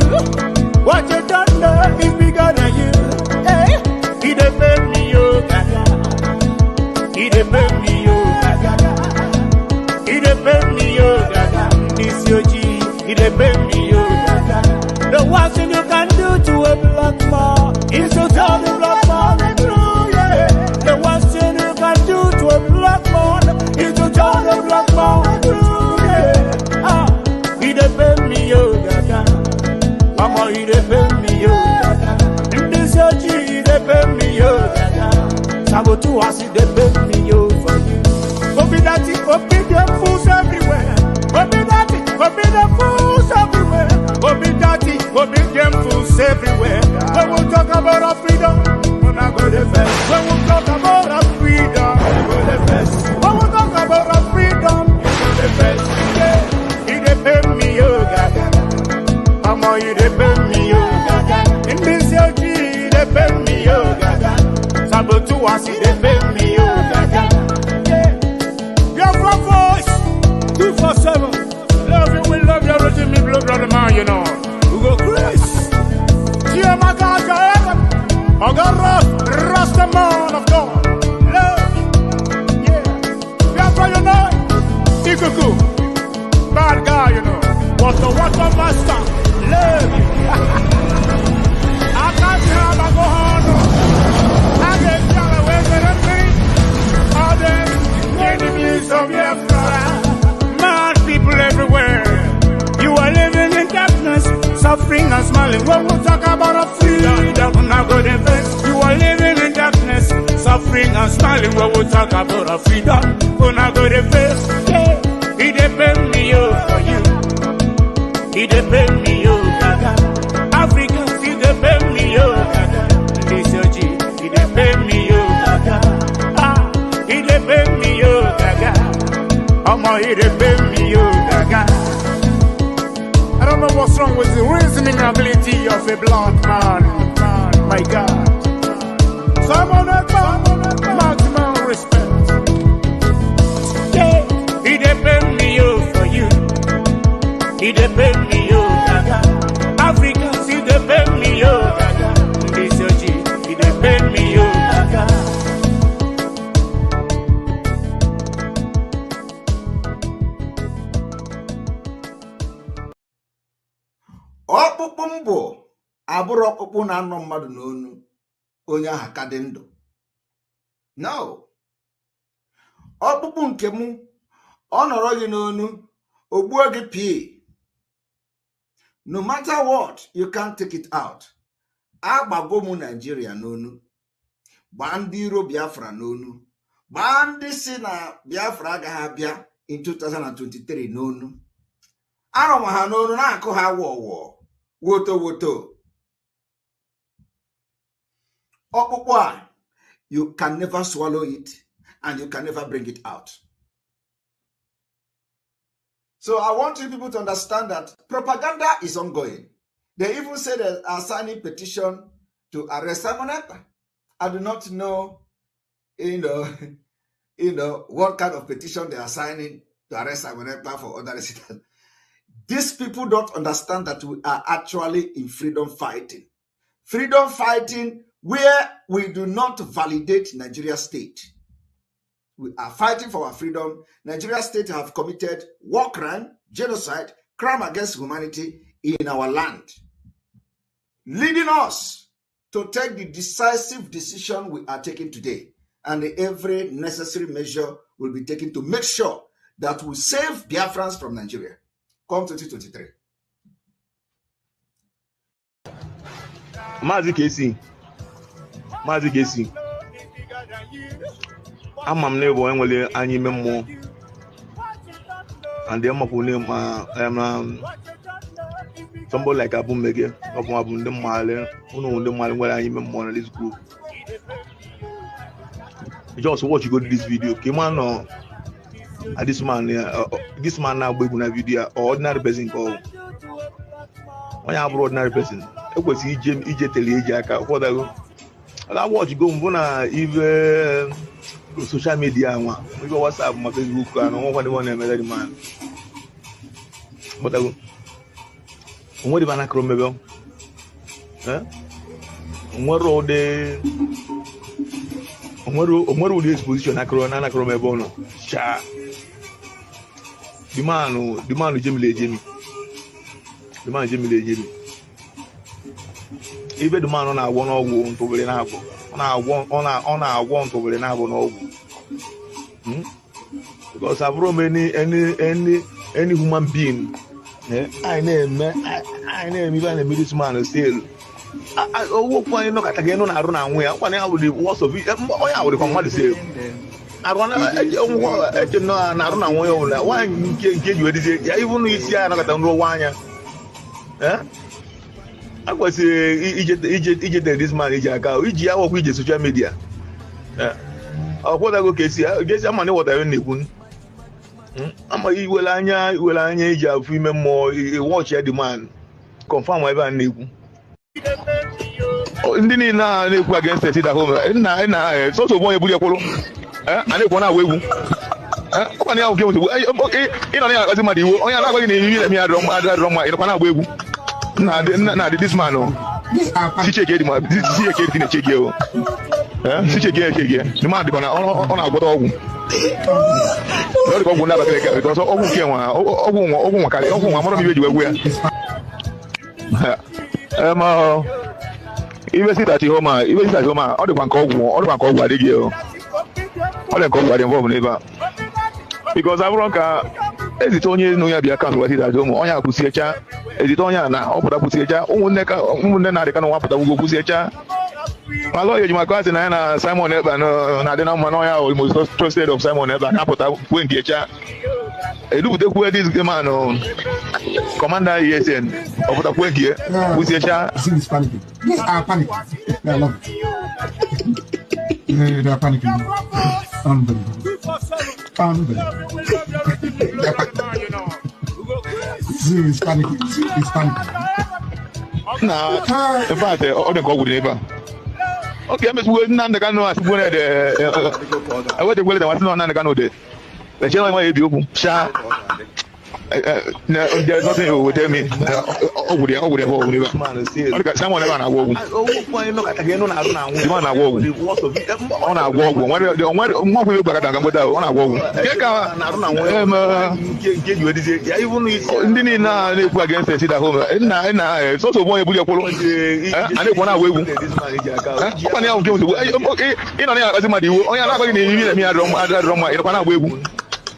What you don't know is bigger than you. Hey, he depend me, oh gaga. He depend me, oh gaga. He depend me, oh gaga. This your G, he depend me, oh gaga. The worst thing you can do to a black man is to tell the black man the truth, yeah. The worst thing you can do to a black man is to tell the black man the truth, yeah. Ah, he depend me, oh gaga. Mama, he depend me, oh gaga. In this age, he depend me, oh gaga. Sabotu was he depend me, oh for you. Obedati, obedient fools everywhere. Obedati, obedient fools everywhere. Obedient fools everywhere. When we talk about our freedom, we're not going to defend. When we talk about our freedom, we're going to defend. When we talk about our freedom, we're going to defend. Yeah, he depend me, oh gaga. Mama, he depend me, oh gaga. In this age, he depend me, oh gaga. Sabotu was he depend me, oh gaga. Yeah, your voice 247. Love you, we love you, rich me, blood, brother man, you know. We go Chris. Dear my God, I got Rasta, love. I can't have a go on. I get y'all away with the thing. All them enemies of Biafra. Mad people everywhere. You are living in darkness, suffering and smiling. When we talk about a freedom, not go the best. You are living in darkness, suffering and smiling. When we talk about a freedom, we're not go the best. Yeah. He depend me for you. He depend me Gaga. Africans, he depend me Gaga. This your G, he depend me Gaga. Ah, he depend me Gaga. Omo, he depend me Gaga. I don't know what's wrong with the reasoning ability of a black man. My God. Someone at maximum respect. Yeah. He depend me for you. He depend me Gaga. Africans, he depend me Gaga. This your G, he depend me Gaga. Ọkpụkpụ mbụ abụrụ ọkpụkpụ na-anọ mmadụ n'onu onye aha ka dị ndụ. No. Ọkpụkpụ nke mụ ọ nọrọ gị n'onu ogbuo gị pii. No matter what, you can't take it out. Agbago mụ Nigeria n'onu. Gbaa ndị iro Biafra n'onu. Gbaa ndị si na Biafra agaghị abịa in 2023 n'onu. Arọ ma ha n'onu na-akụ ha wọwọ. Woto woto. Ọkpụkpụ a, you can never swallow it and you can never bring it out. So I want you people to understand that propaganda is ongoing. They even say they are signing petition to arrest Simon Ekpa. I do not know, what kind of petition they are signing to arrest Simon Ekpa for other reasons. These people don't understand that we are actually in freedom fighting. Freedom fighting where we do not validate Nigeria state. We are fighting for our freedom. Nigeria state have committed war crime, genocide, crime against humanity in our land, leading us to take the decisive decision we are taking today. And every necessary measure will be taken to make sure that we save Biafrans from Nigeria. Come 2023. Mazi Kesi. Ama m na-ebo enwere anyị ime mmụọ. And the amapu name somebody like Abu Mege, Abu the Male, who the Male where I am more in this group. Just watch you go to this video. Came on this man now going a video or ordinary person call. When I have ordinary person, it was EJ Telejaka. What I watch go if social media we go WhatsApp, my Facebook, and one man. But I go. What if I not remember? What road the exposition? I can't remember. No, cha. The man Jimmy. Even the man on our one or one to be on our one to be no. Because I've run any human being. I name even a middleman still. I walk one knock at again on our own way. One hour with the worst of it. I would come to say. I run a why you get you even if you are not a wine. I was Egypt this man Ijaka, which is social media. What I go guess I'm money what I need. I'm a Anya female more watch the man. Confirm whatever I need. Oh, indeed, now against the city at home. And so to boy Buliapolo. And they want to wait. When I go to okay, in an hour, I'm not going to me. I don't wait. Nah, this man, she check it, man. This is a check you. She check it. The man, on our bottom. Not go because all came on, Even see that home, all the one call what they give. All the call what involved never. Because Avronka, as it only know you be account what it has home, on your Pusiecha, as it only now, Opera Pusiecha, Umuneka, they can want to go Pusiecha. My lawyer, my cousin, and Simon Evan, Nadena Manoya, or most trusted of Simon Evan, Apota, Winkecha. I do the way this man, Commander ESN, of the Winkie, Pusiecha. Is panicking. Yes, I'm panicking. I love it. They are panicking. Unbelievable. He's panicking. He's panicking. Nah, in fact, all the call with neighbor. Okay, Miss Wood, none the canoe as one at the. I went to wait, I was not on the canoe. The channel might be open. Sha. No, there's nothing you would tell me. Over there. Someone ever I walk. Again, on a walk. On a walk. What will you back at on a walk? Get you didn't know against the city home. And it's also one of your polo. And if one away,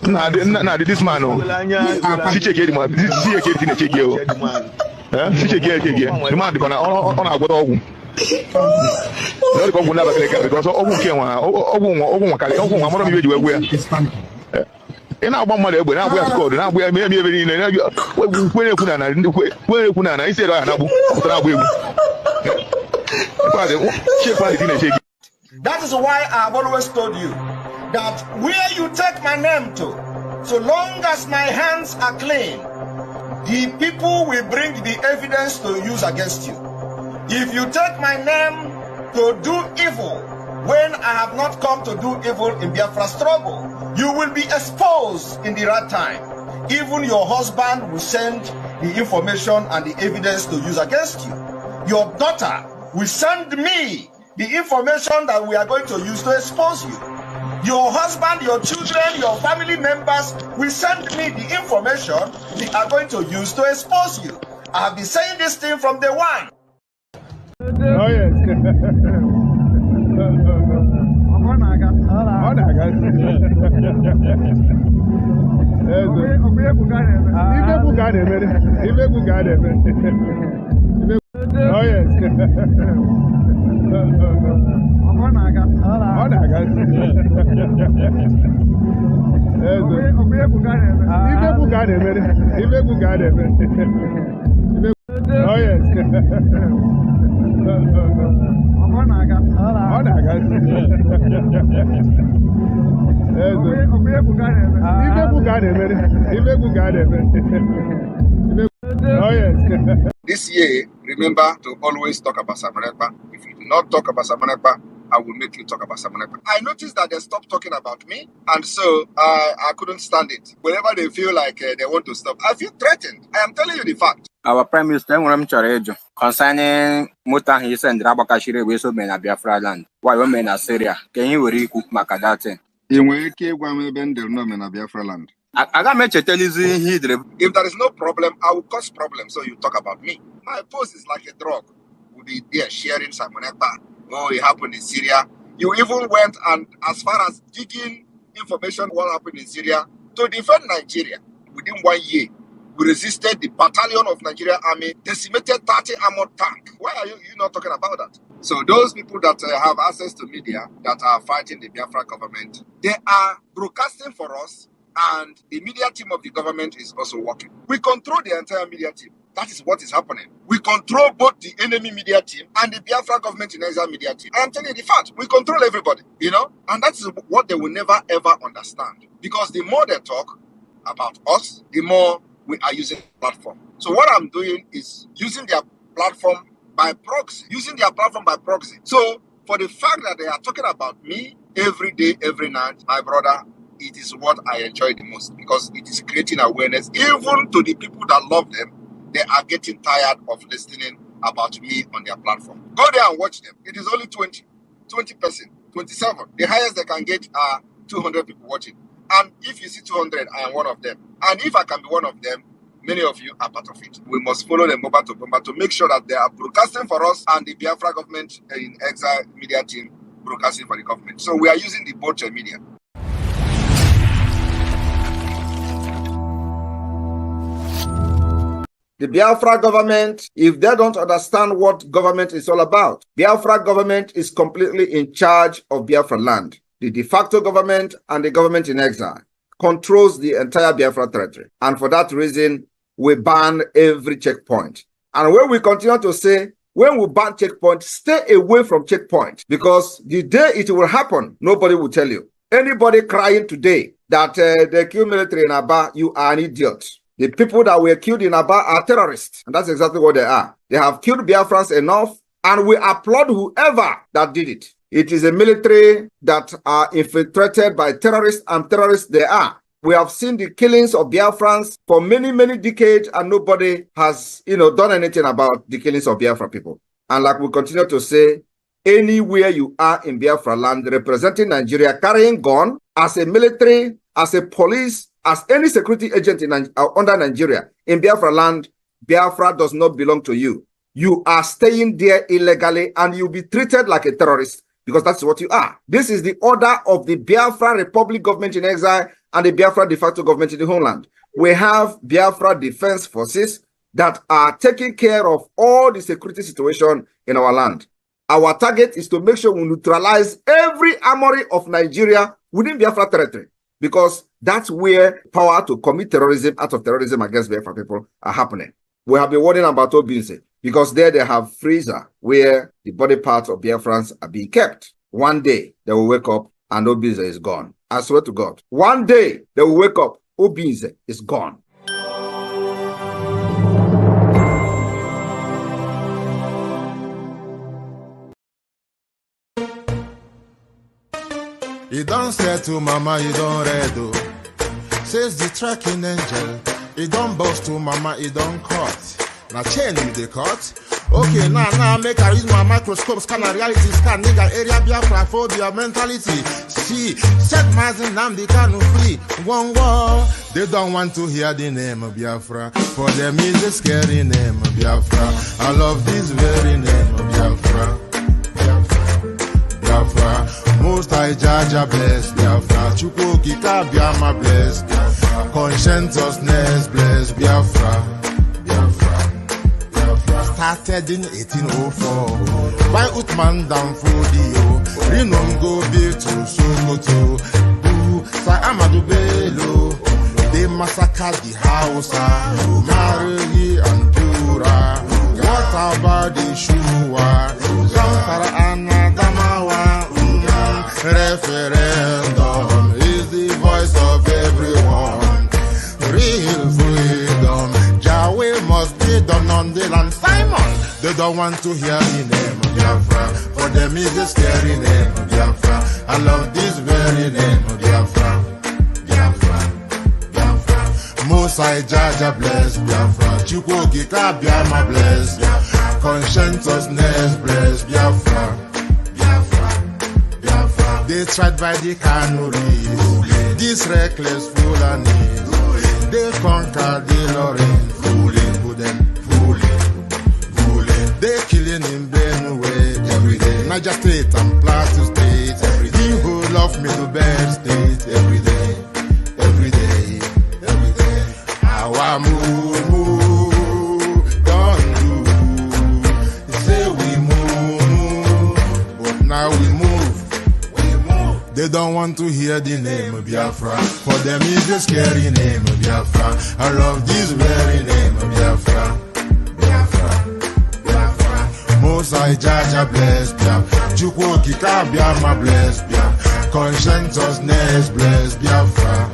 nah, this man, see check it, man. See a kid in a check you. See check it, the man on our good oven. Not go never because Ogun came on, one of you were. And I want money, but now we are scored. Now we are maybe in where Kunana, I said, that is why I've always told you that where you take my name to, so long as my hands are clean, the people will bring the evidence to use against you. If you take my name to do evil, when I have not come to do evil in Biafra struggle, you will be exposed in the right time. Even your husband will send the information and the evidence to use against you. Your daughter will send me the information that we are going to use to expose you. Your husband, your children, your family members will send me the information we are going to use to expose you. I have been saying this thing from day one. Oh, yes. Oh, yes. This year, remember to always talk about Samanekpa. If you do not talk about Samanekpa, I will make you talk about Samanekpa. I noticed that they stopped talking about me, and so I couldn't stand it. Whenever they feel like they want to stop, I feel threatened. I am telling you the fact. Our Prime Minister concerning Muta he sent Rabakashire we so men Biafra land. Why women are Syria? Can you really cook Makadate? In where women do not men Biafra land. I got mentioned if there is no problem, I will cause problems. So you talk about me. My post is like a drug. We'll be there sharing Samanekpa. Oh, it happened in Syria. You even went and as far as digging information what happened in Syria to defend Nigeria. Within 1 year, we resisted the battalion of Nigeria army, decimated 30 armored tanks. Why are you not talking about that? So those people that have access to media that are fighting the Biafra government, they are broadcasting for us. And the media team of the government is also working. We control the entire media team. That is what is happening. We control both the enemy media team and the Biafra government in Nigeria media team. I am telling you the fact. We control everybody, and that is what they will never ever understand. Because the more they talk about us, the more we are using the platform. So what I'm doing is using their platform by proxy. So for the fact that they are talking about me every day, every night, my brother, it is what I enjoy the most because it is creating awareness. Even to the people that love them, they are getting tired of listening about me on their platform. Go there and watch them. It is only 20 person, 27. The highest they can get are 200 people watching. And if you see 200, I am one of them. And if I can be one of them, Many of you are part of it. We must follow them bomber to bomber to make sure that they are broadcasting for us and the Biafra government in exile media team broadcasting for the government. So we are using the both media. The Biafra government, if they don't understand what government is all about, Biafra government is completely in charge of Biafra land. The de facto government and the government in exile controls the entire Biafra territory. And for that reason, we ban every checkpoint. And when we continue to say, when we ban checkpoint, stay away from checkpoint, because the day it will happen, nobody will tell you. Anybody crying today that they kill military in Aba, you are an idiot. The people that were killed in Aba are terrorists, and that's exactly what they are. They have killed Biafrans enough, and we applaud whoever that did it. It is a military that are infiltrated by terrorists, and terrorists they are. We have seen the killings of Biafrans for many, many decades, and nobody has, done anything about the killings of Biafra people. And like we continue to say, anywhere you are in Biafra land representing Nigeria, carrying gun as a military, as a police, as any security agent under Nigeria in Biafra land, Biafra does not belong to you. You are staying there illegally, and you'll be treated like a terrorist, because that's what you are. This is the order of the Biafra Republic government in exile and the Biafra de facto government in the homeland. We have Biafra Defense Forces that are taking care of all the security situation in our land. Our target is to make sure we neutralize every armory of Nigeria within Biafra territory, because that's where power to commit terrorism, out of terrorism against Biafra people are happening. We have been warning about Obinse, because there they have freezer where the body parts of Biafrans are being kept. One day they will wake up and Obinse is gone. I swear to God. One day they will wake up, Obinse is gone. You don't say to mama, you don't read. Says the tracking angel. You don't boast to mama, you don't cut. Now chain you the cut. Okay, now make I use my microscope, scan a reality, scan nigga area Biafra phobia mentality. See, set my name they can't free. One war. They don't want to hear the name of Biafra. For them is a scary name of Biafra. I love this very name of Biafra. Biafra. Most I judge a bless Biafra. Chukwuki Biafra bless. Conscientiousness bless Biafra. Started in 1804 by Uthman down Fodio. Rinom go be to Sokoto. Sa Amadou Bello. They massacred the Hausa, Marili and Pura. What about the Shua? Zamfara and Adamawa. Referendum is the voice of everyone. Real freedom. Yahweh must be done on the land. Simon, they don't want to hear the name of Biafra. For them is a scary name of Biafra. I love this very name of Biafra. Mosai Jaja bless Biafra. Chukwuki Biafra bless. Conscientiousness bless Biafra. They tried by the canories. This reckless Fulani. They conquered the Lorraine. They killing in Benue every day. Niger State and Plateau State every day. He who love me to bed state every day. Our move, don't do. Say we move, but now we move. They don't want to hear the name of Biafra. For them is a scary name of Biafra. I love this very name of Biafra. Mosai Jaja bless Biafra. Chukwuki Biafra bless Biafra. Conscientiousness bless Biafra.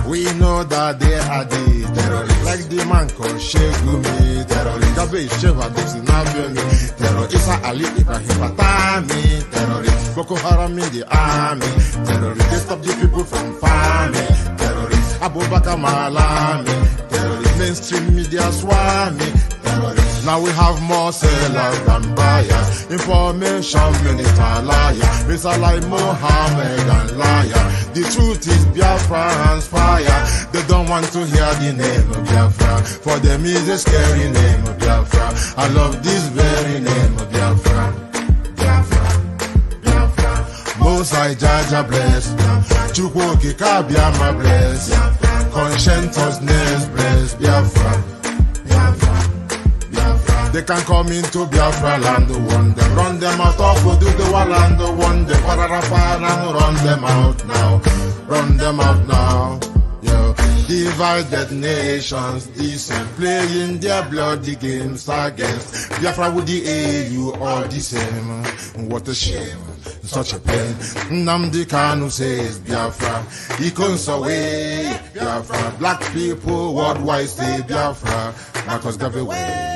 We know that they are the terrorists. Like the man called Shegumi, terrorist. Gabe Sheva Dixinabemi, terrorist. Isa Ali Ibrahim Patami, terrorist. Boko Haram in the army, terrorist. They stop the people from farming, terrorist. Abu Bakr Malami, terrorist. Mainstream media swami, terrorist. Now we have more sellers than buyers. Information minister liar. Mr. like Mohammed and liar. The truth is Biafra hands fire. They don't want to hear the name of Biafra. For them is a scary name of Biafra. I love this very name of Biafra. Biafra, Biafra. Most I Jaja bless. Chukwoki Kabiama bless. Conscientiousness bless. Biafra. They can come into Biafra land, run them out of Oduduwa land, one day, run them out now, yeah. Divided nations, decent, playing their bloody games against Biafra with the AU, all the same. What a shame, such a pain. Nnamdi Kanu says Biafra, he comes away, Biafra. Black people worldwide say Biafra, Marcus gave away.